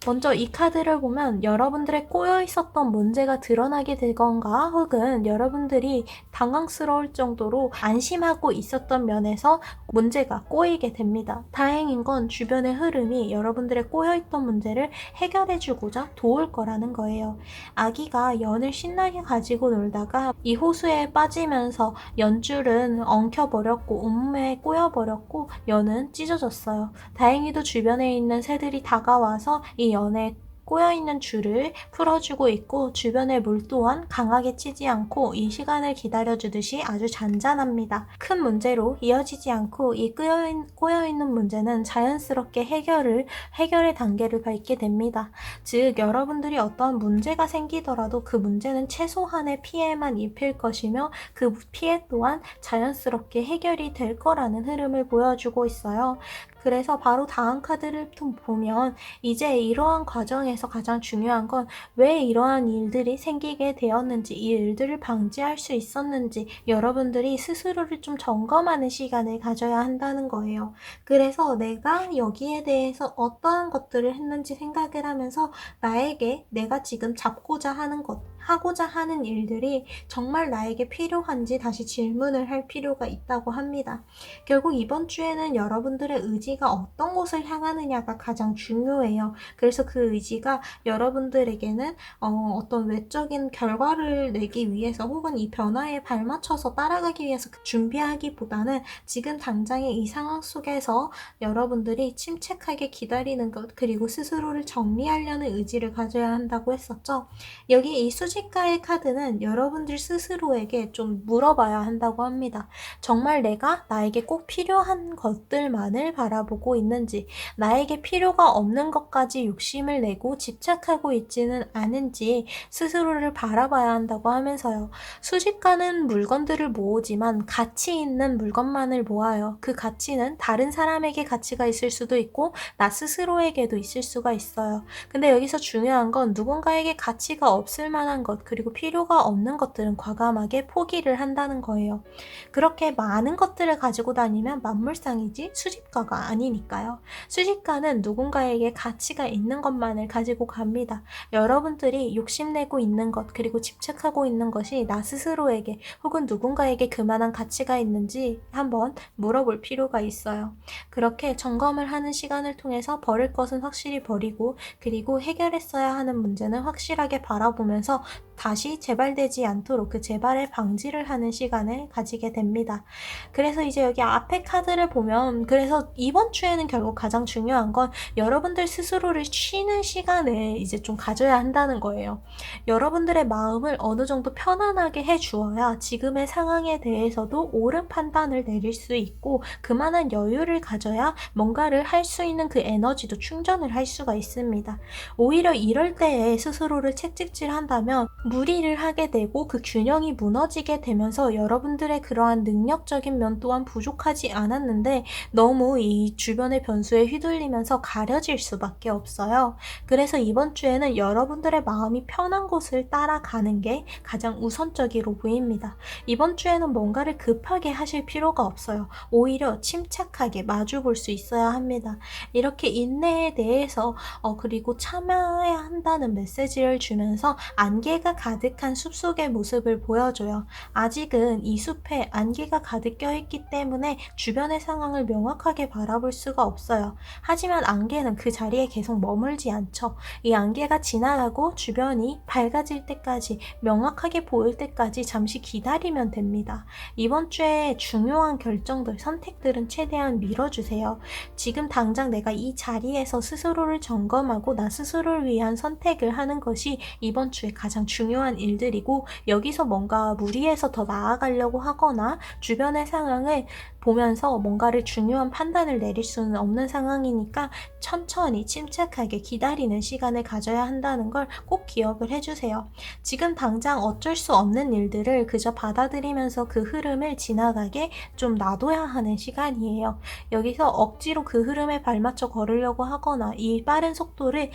먼저 이 카드를 보면 여러분들의 꼬여 있었던 문제가 드러나게 되건가 혹은 여러분들이 당황스러울 정도로 안심하고 있었던 면에서 문제가 꼬이게 됩니다. 다행인 건 주변의 흐름이 여러분들의 꼬여있던 문제를 해결해주고자 도울 거라는 거예요. 아기가 연을 신나게 가지고 놀다가 이 호수에 빠지면서 연줄은 엉켜버렸고 온몸에 꼬여버렸고 연은 찢어졌어요. 다행히도 주변에 있는 새들이 다가와서 이 연에 꼬여있는 줄을 풀어주고 있고 주변의 물 또한 강하게 치지 않고 이 시간을 기다려주듯이 아주 잔잔합니다. 큰 문제로 이어지지 않고 이 꼬여있는 문제는 자연스럽게 해결의 단계를 밟게 됩니다. 즉 여러분들이 어떤 문제가 생기더라도 그 문제는 최소한의 피해만 입힐 것이며 그 피해 또한 자연스럽게 해결이 될 거라는 흐름을 보여주고 있어요. 그래서 바로 다음 카드를 보면 이제 이러한 과정에서 가장 중요한 건 왜 이러한 일들이 생기게 되었는지, 이 일들을 방지할 수 있었는지 여러분들이 스스로를 좀 점검하는 시간을 가져야 한다는 거예요. 그래서 내가 여기에 대해서 어떠한 것들을 했는지 생각을 하면서 나에게 내가 지금 잡고자 하는 것, 하고자 하는 일들이 정말 나에게 필요한지 다시 질문을 할 필요가 있다고 합니다. 결국 이번 주에는 여러분들의 의지가 어떤 곳을 향하느냐가 가장 중요해요. 그래서 그 의지가 여러분들에게는 어떤 외적인 결과를 내기 위해서 혹은 이 변화에 발맞춰서 따라가기 위해서 준비하기보다는 지금 당장의 이 상황 속에서 여러분들이 침착하게 기다리는 것, 그리고 스스로를 정리하려는 의지를 가져야 한다고 했었죠. 여기 이 수집가의 카드는 여러분들 스스로에게 좀 물어봐야 한다고 합니다. 정말 내가 나에게 꼭 필요한 것들만을 바라보고 있는지, 나에게 필요가 없는 것까지 욕심을 내고 집착하고 있지는 않은지 스스로를 바라봐야 한다고 하면서요. 수집가는 물건들을 모으지만 가치 있는 물건만을 모아요. 그 가치는 다른 사람에게 가치가 있을 수도 있고 나 스스로에게도 있을 수가 있어요. 근데 여기서 중요한 건 누군가에게 가치가 없을 만한 것, 그리고 필요가 없는 것들은 과감하게 포기를 한다는 거예요. 그렇게 많은 것들을 가지고 다니면 만물상이지 수집가가 아니니까요. 수집가는 누군가에게 가치가 있는 것만을 가지고 갑니다. 여러분들이 욕심내고 있는 것, 그리고 집착하고 있는 것이 나 스스로에게 혹은 누군가에게 그만한 가치가 있는지 한번 물어볼 필요가 있어요. 그렇게 점검을 하는 시간을 통해서 버릴 것은 확실히 버리고, 그리고 해결했어야 하는 문제는 확실하게 바라보면서 다시 재발되지 않도록 그 재발의 방지를 하는 시간을 가지게 됩니다. 그래서 이제 여기 앞에 카드를 보면, 그래서 이번 주에는 결국 가장 중요한 건 여러분들 스스로를 쉬는 시간을 이제 좀 가져야 한다는 거예요. 여러분들의 마음을 어느 정도 편안하게 해주어야 지금의 상황에 대해서도 옳은 판단을 내릴 수 있고 그만한 여유를 가져야 뭔가를 할 수 있는 그 에너지도 충전을 할 수가 있습니다. 오히려 이럴 때에 스스로를 채찍질한다면 무리를 하게 되고 그 균형이 무너지게 되면서 여러분들의 그러한 능력적인 면 또한 부족하지 않았는데 너무 이 주변의 변수에 휘둘리면서 가려질 수밖에 없어요. 그래서 이번 주에는 여러분들의 마음이 편한 곳을 따라가는 게 가장 우선적으로 보입니다. 이번 주에는 뭔가를 급하게 하실 필요가 없어요. 오히려 침착하게 마주 볼 수 있어야 합니다. 이렇게 인내에 대해서 그리고 참아야 한다는 메시지를 주면서 안개가 안개가 가득한 숲속의 모습을 보여줘요. 아직은 이 숲에 안개가 가득 껴있기 때문에 주변의 상황을 명확하게 바라볼 수가 없어요. 하지만 안개는 그 자리에 계속 머물지 않죠. 이 안개가 지나가고 주변이 밝아질 때까지, 명확하게 보일 때까지 잠시 기다리면 됩니다. 이번 주에 중요한 결정들, 선택들은 최대한 미뤄주세요. 지금 당장 내가 이 자리에서 스스로를 점검하고 나 스스로를 위한 선택을 하는 것이 이번 주에 가장 중요한 일들이고, 여기서 뭔가 무리해서 더 나아가려고 하거나 주변의 상황을 보면서 뭔가를 중요한 판단을 내릴 수는 없는 상황이니까 천천히 침착하게 기다리는 시간을 가져야 한다는 걸 꼭 기억을 해주세요. 지금 당장 어쩔 수 없는 일들을 그저 받아들이면서 그 흐름을 지나가게 좀 놔둬야 하는 시간이에요. 여기서 억지로 그 흐름에 발맞춰 걸으려고 하거나 이 빠른 속도를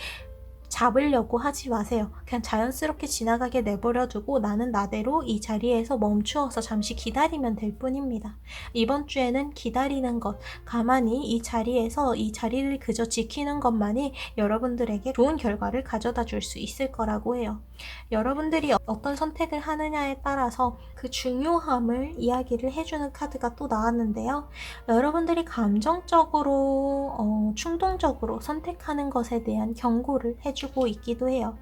잡으려고 하지 마세요. 그냥 자연스럽게 지나가게 내버려두고 나는 나대로 이 자리에서 멈추어서 잠시 기다리면 될 뿐입니다. 이번 주에는 기다리는 것, 가만히 이 자리에서 이 자리를 그저 지키는 것만이 여러분들에게 좋은 결과를 가져다 줄 수 있을 거라고 해요. 여러분들이 어떤 선택을 하느냐에 따라서 그 중요함을 이야기를 해주는 카드가 또 나왔는데요. 여러분들이 감정적으로, 충동적으로 선택하는 것에 대한 경고를 해주고 있기도 해요.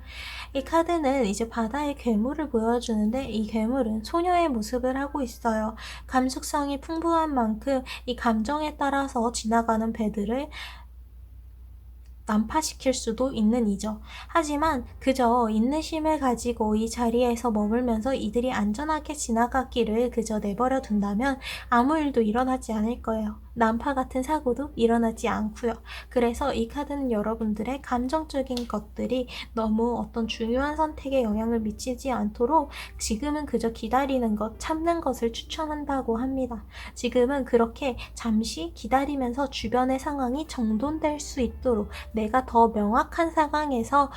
이 카드는 이제 바다의 괴물을 보여주는데, 이 괴물은 소녀의 모습을 하고 있어요. 감수성이 풍부한 만큼 이 감정에 따라서 지나가는 배들을 난파시킬 수도 있는 이죠. 하지만 그저 인내심을 가지고 이 자리에서 머물면서 이들이 안전하게 지나가기를 그저 내버려 둔다면 아무 일도 일어나지 않을 거예요. 난파 같은 사고도 일어나지 않고요. 그래서 이 카드는 여러분들의 감정적인 것들이 너무 어떤 중요한 선택에 영향을 미치지 않도록 지금은 그저 기다리는 것, 참는 것을 추천한다고 합니다. 지금은 그렇게 잠시 기다리면서 주변의 상황이 정돈될 수 있도록 내가 더 명확한 상황에서,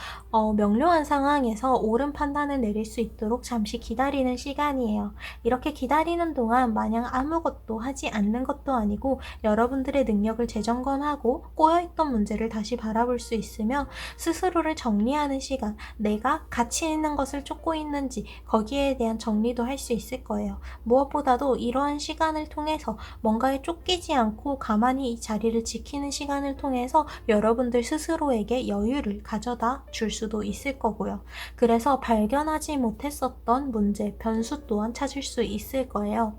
명료한 상황에서 옳은 판단을 내릴 수 있도록 잠시 기다리는 시간이에요. 이렇게 기다리는 동안 마냥 아무것도 하지 않는 것도 아니고 여러분들의 능력을 재점검하고 꼬여있던 문제를 다시 바라볼 수 있으며 스스로를 정리하는 시간, 내가 가치 있는 것을 쫓고 있는지 거기에 대한 정리도 할 수 있을 거예요. 무엇보다도 이러한 시간을 통해서 뭔가에 쫓기지 않고 가만히 이 자리를 지키는 시간을 통해서 여러분들 스스로에게 여유를 가져다 줄 수도 있을 거고요. 그래서 발견하지 못했었던 문제, 변수 또한 찾을 수 있을 거예요.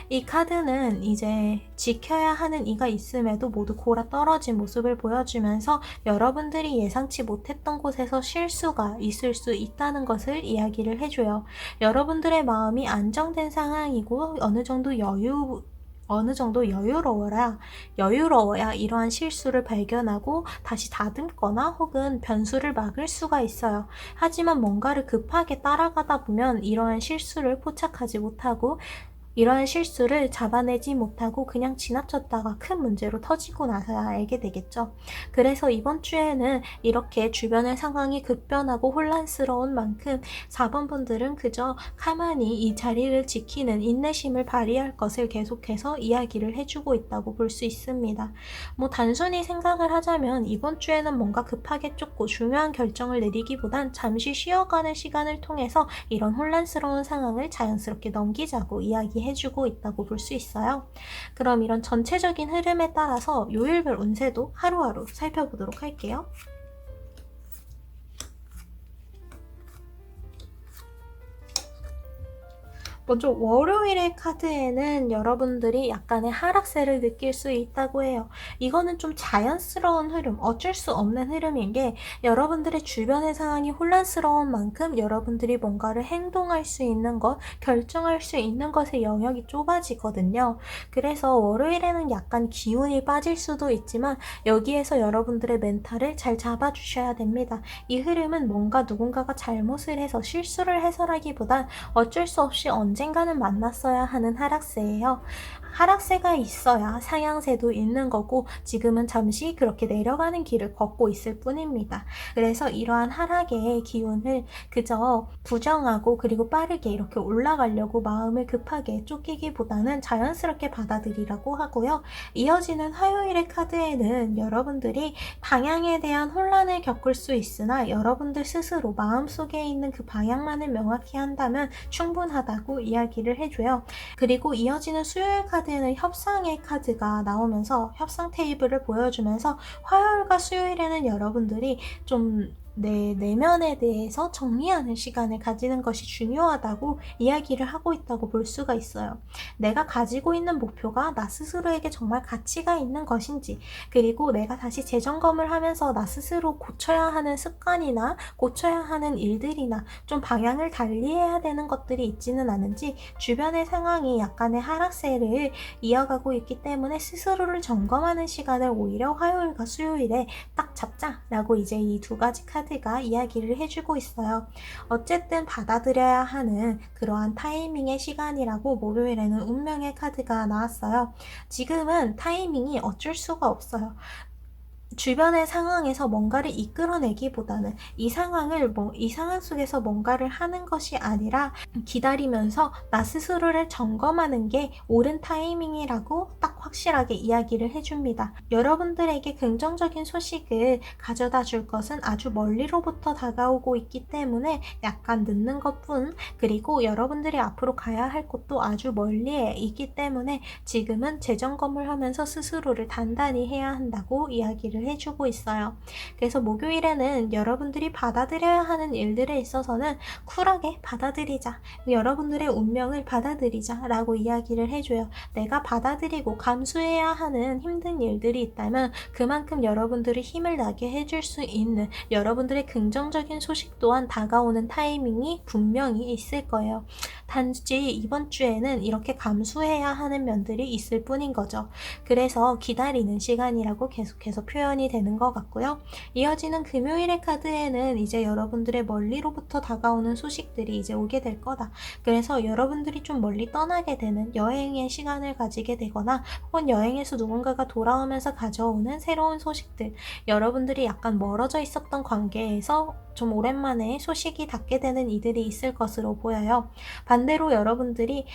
이 카드는 이제 지켜야 하는 이가 있음에도 모두 골아 떨어진 모습을 보여주면서 여러분들이 예상치 못했던 곳에서 실수가 있을 수 있다는 것을 이야기를 해줘요. 여러분들의 마음이 안정된 상황이고 어느 정도 여유로워야 이러한 실수를 발견하고 다시 다듬거나 혹은 변수를 막을 수가 있어요. 하지만 뭔가를 급하게 따라가다 보면 이러한 실수를 포착하지 못하고 이러한 실수를 잡아내지 못하고 그냥 지나쳤다가 큰 문제로 터지고 나서야 알게 되겠죠. 그래서 이번 주에는 이렇게 주변의 상황이 급변하고 혼란스러운 만큼 4번 분들은 그저 가만히 이 자리를 지키는 인내심을 발휘할 것을 계속해서 이야기를 해주고 있다고 볼 수 있습니다. 단순히 생각을 하자면 이번 주에는 뭔가 급하게 쫓고 중요한 결정을 내리기보단 잠시 쉬어가는 시간을 통해서 이런 혼란스러운 상황을 자연스럽게 넘기자고 이야기해주고 있다고 볼 수 있어요. 그럼 이런 전체적인 흐름에 따라서 요일별 운세도 하루하루 살펴보도록 할게요. 먼저 월요일의 카드에는 여러분들이 약간의 하락세를 느낄 수 있다고 해요. 이거는 좀 자연스러운 흐름, 어쩔 수 없는 흐름인 게 여러분들의 주변의 상황이 혼란스러운 만큼 여러분들이 뭔가를 행동할 수 있는 것, 결정할 수 있는 것의 영역이 좁아지거든요. 그래서 월요일에는 약간 기운이 빠질 수도 있지만 여기에서 여러분들의 멘탈을 잘 잡아주셔야 됩니다. 이 흐름은 뭔가 누군가가 잘못을 해서 실수를 해서라기보단 어쩔 수 없이 언젠가는 만났어야 하는 하락세예요. 하락세가 있어야 상향세도 있는 거고 지금은 잠시 그렇게 내려가는 길을 걷고 있을 뿐입니다. 그래서 이러한 하락의 기운을 그저 부정하고 그리고 빠르게 이렇게 올라가려고 마음을 급하게 쫓기기보다는 자연스럽게 받아들이라고 하고요. 이어지는 화요일의 카드에는 여러분들이 방향에 대한 혼란을 겪을 수 있으나 여러분들 스스로 마음속에 있는 그 방향만을 명확히 한다면 충분하다고 이야기를 해줘요. 그리고 이어지는 수요일 카드에는 협상의 카드가 나오면서 협상 테이블을 보여주면서 화요일과 수요일에는 여러분들이 좀 내 내면에 대해서 정리하는 시간을 가지는 것이 중요하다고 이야기를 하고 있다고 볼 수가 있어요. 내가 가지고 있는 목표가 나 스스로에게 정말 가치가 있는 것인지, 그리고 내가 다시 재점검을 하면서 나 스스로 고쳐야 하는 습관이나 고쳐야 하는 일들이나 좀 방향을 달리해야 되는 것들이 있지는 않은지, 주변의 상황이 약간의 하락세를 이어가고 있기 때문에 스스로를 점검하는 시간을 오히려 화요일과 수요일에 딱 잡자라고 이제 이 두 가지 카드가 이야기를 해주고 있어요. 어쨌든 받아들여야 하는 그러한 타이밍의 시간이라고 목요일에는 운명의 카드가 나왔어요. 지금은 타이밍이 어쩔 수가 없어요. 주변의 상황에서 뭔가를 이끌어내기보다는 이 상황 속에서 뭔가를 하는 것이 아니라 기다리면서 나 스스로를 점검하는 게 옳은 타이밍이라고 딱 확실하게 이야기를 해줍니다. 여러분들에게 긍정적인 소식을 가져다 줄 것은 아주 멀리로부터 다가오고 있기 때문에 약간 늦는 것뿐, 그리고 여러분들이 앞으로 가야 할 곳도 아주 멀리에 있기 때문에 지금은 재점검을 하면서 스스로를 단단히 해야 한다고 이야기를 해주고 있어요. 그래서 목요일에는 여러분들이 받아들여야 하는 일들에 있어서는 쿨하게 받아들이자, 여러분들의 운명을 받아들이자 라고 이야기를 해줘요. 내가 받아들이고 감수해야 하는 힘든 일들이 있다면 그만큼 여러분들이 힘을 나게 해줄 수 있는 여러분들의 긍정적인 소식 또한 다가오는 타이밍이 분명히 있을 거예요. 단지 이번 주에는 이렇게 감수해야 하는 면들이 있을 뿐인 거죠. 그래서 기다리는 시간이라고 계속해서 표현이 되는 것 같고요. 이어지는 금요일의 카드에는 이제 여러분들의 멀리로부터 다가오는 소식들이 이제 오게 될 거다. 그래서 여러분들이 좀 멀리 떠나게 되는 여행의 시간을 가지게 되거나 혹은 여행에서 누군가가 돌아오면서 가져오는 새로운 소식들, 여러분들이 약간 멀어져 있었던 관계에서 좀 오랜만에 소식이 닿게 되는 이들이 있을 것으로 보여요. 반대로 여러분들이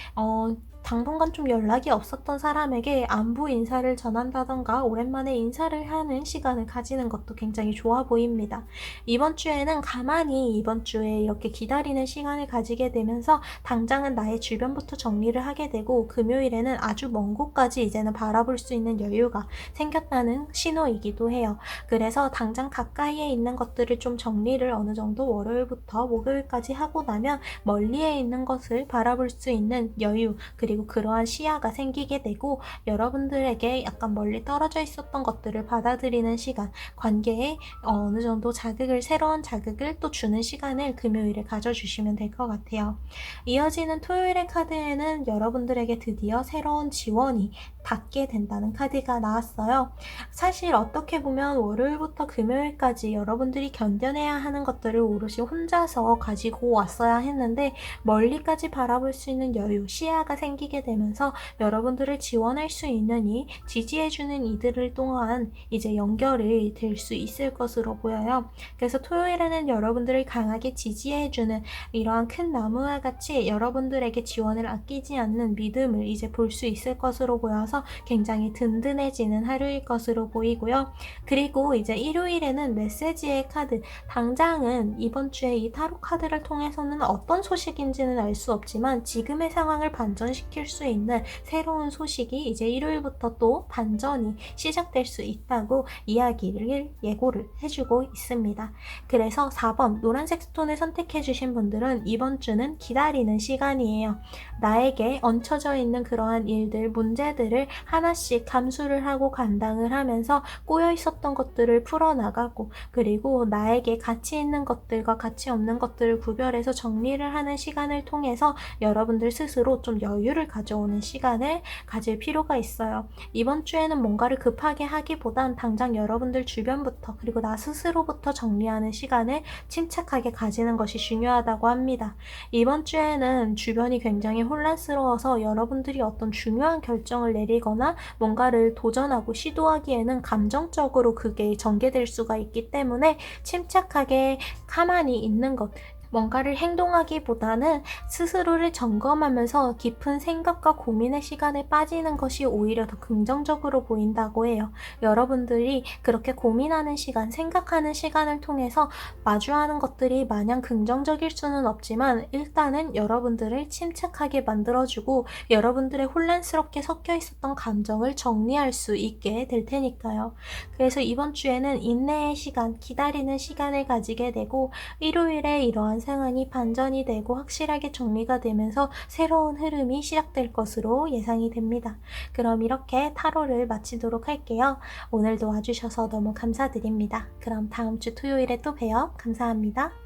당분간 좀 연락이 없었던 사람에게 안부 인사를 전한다던가 오랜만에 인사를 하는 시간을 가지는 것도 굉장히 좋아 보입니다. 이번 주에는 가만히 이번 주에 이렇게 기다리는 시간을 가지게 되면서 당장은 나의 주변부터 정리를 하게 되고 금요일에는 아주 먼 곳까지 이제는 바라볼 수 있는 여유가 생겼다는 신호이기도 해요. 그래서 당장 가까이에 있는 것들을 좀 정리를 어느 정도 월요일부터 목요일까지 하고 나면 멀리에 있는 것을 바라볼 수 있는 여유, 그리고 그러한 시야가 생기게 되고 여러분들에게 약간 멀리 떨어져 있었던 것들을 받아들이는 시간, 관계에 어느 정도 새로운 자극을 또 주는 시간을 금요일에 가져주시면 될 것 같아요. 이어지는 토요일의 카드에는 여러분들에게 드디어 새로운 지원이 닿게 된다는 카드가 나왔어요. 사실 어떻게 보면 월요일부터 금요일까지 여러분들이 견뎌내야 하는 것들을 오롯이 혼자서 가지고 왔어야 했는데 멀리까지 바라볼 수 있는 여유, 시야가 생기게 되면서 여러분들을 지원할 수 있는 지지해주는 이들을 또한 이제 연결이 될 수 있을 것으로 보여요. 그래서 토요일에는 여러분들을 강하게 지지해주는 이러한 큰 나무와 같이 여러분들에게 지원을 아끼지 않는 믿음을 이제 볼 수 있을 것으로 보여서 굉장히 든든해지는 하루일 것으로 보이고요. 그리고 이제 일요일에는 메시지의 카드, 당장은 이번 주에 이 타로 카드를 통해서는 어떤 소식인지는 알 수 없지만 지금의 상황을 반전시킬 수 있는 새로운 소식이 이제 일요일부터 또 반전이 시작될 수 있다고 예고를 해주고 있습니다. 그래서 4번 노란색 스톤을 선택해주신 분들은 이번 주는 기다리는 시간이에요. 나에게 얹혀져 있는 그러한 일들, 문제들을 하나씩 감수를 하고 감당을 하면서 꼬여 있었던 것들을 풀어나가고, 그리고 나에게 가치 있는 것들과 가치 없는 것들을 구별해서 정리를 하는 시간을 통해서 여러분들 스스로 좀 여유를 여유를 가져오는 시간을 가질 필요가 있어요. 이번 주에는 뭔가를 급하게 하기보단 당장 여러분들 주변부터 그리고 나 스스로부터 정리하는 시간을 침착하게 가지는 것이 중요하다고 합니다. 이번 주에는 주변이 굉장히 혼란스러워서 여러분들이 어떤 중요한 결정을 내리거나 뭔가를 도전하고 시도하기에는 감정적으로 그게 전개될 수가 있기 때문에 침착하게 가만히 있는 것, 뭔가를 행동하기보다는 스스로를 점검하면서 깊은 생각과 고민의 시간에 빠지는 것이 오히려 더 긍정적으로 보인다고 해요. 여러분들이 그렇게 고민하는 시간, 생각하는 시간을 통해서 마주하는 것들이 마냥 긍정적일 수는 없지만 일단은 여러분들을 침착하게 만들어주고 여러분들의 혼란스럽게 섞여 있었던 감정을 정리할 수 있게 될 테니까요. 그래서 이번 주에는 인내의 시간, 기다리는 시간을 가지게 되고 일요일에 이러한 상황이 반전이 되고 확실하게 정리가 되면서 새로운 흐름이 시작될 것으로 예상이 됩니다. 그럼 이렇게 타로를 마치도록 할게요. 오늘도 와주셔서 너무 감사드립니다. 그럼 다음 주 토요일에 또 봬요. 감사합니다.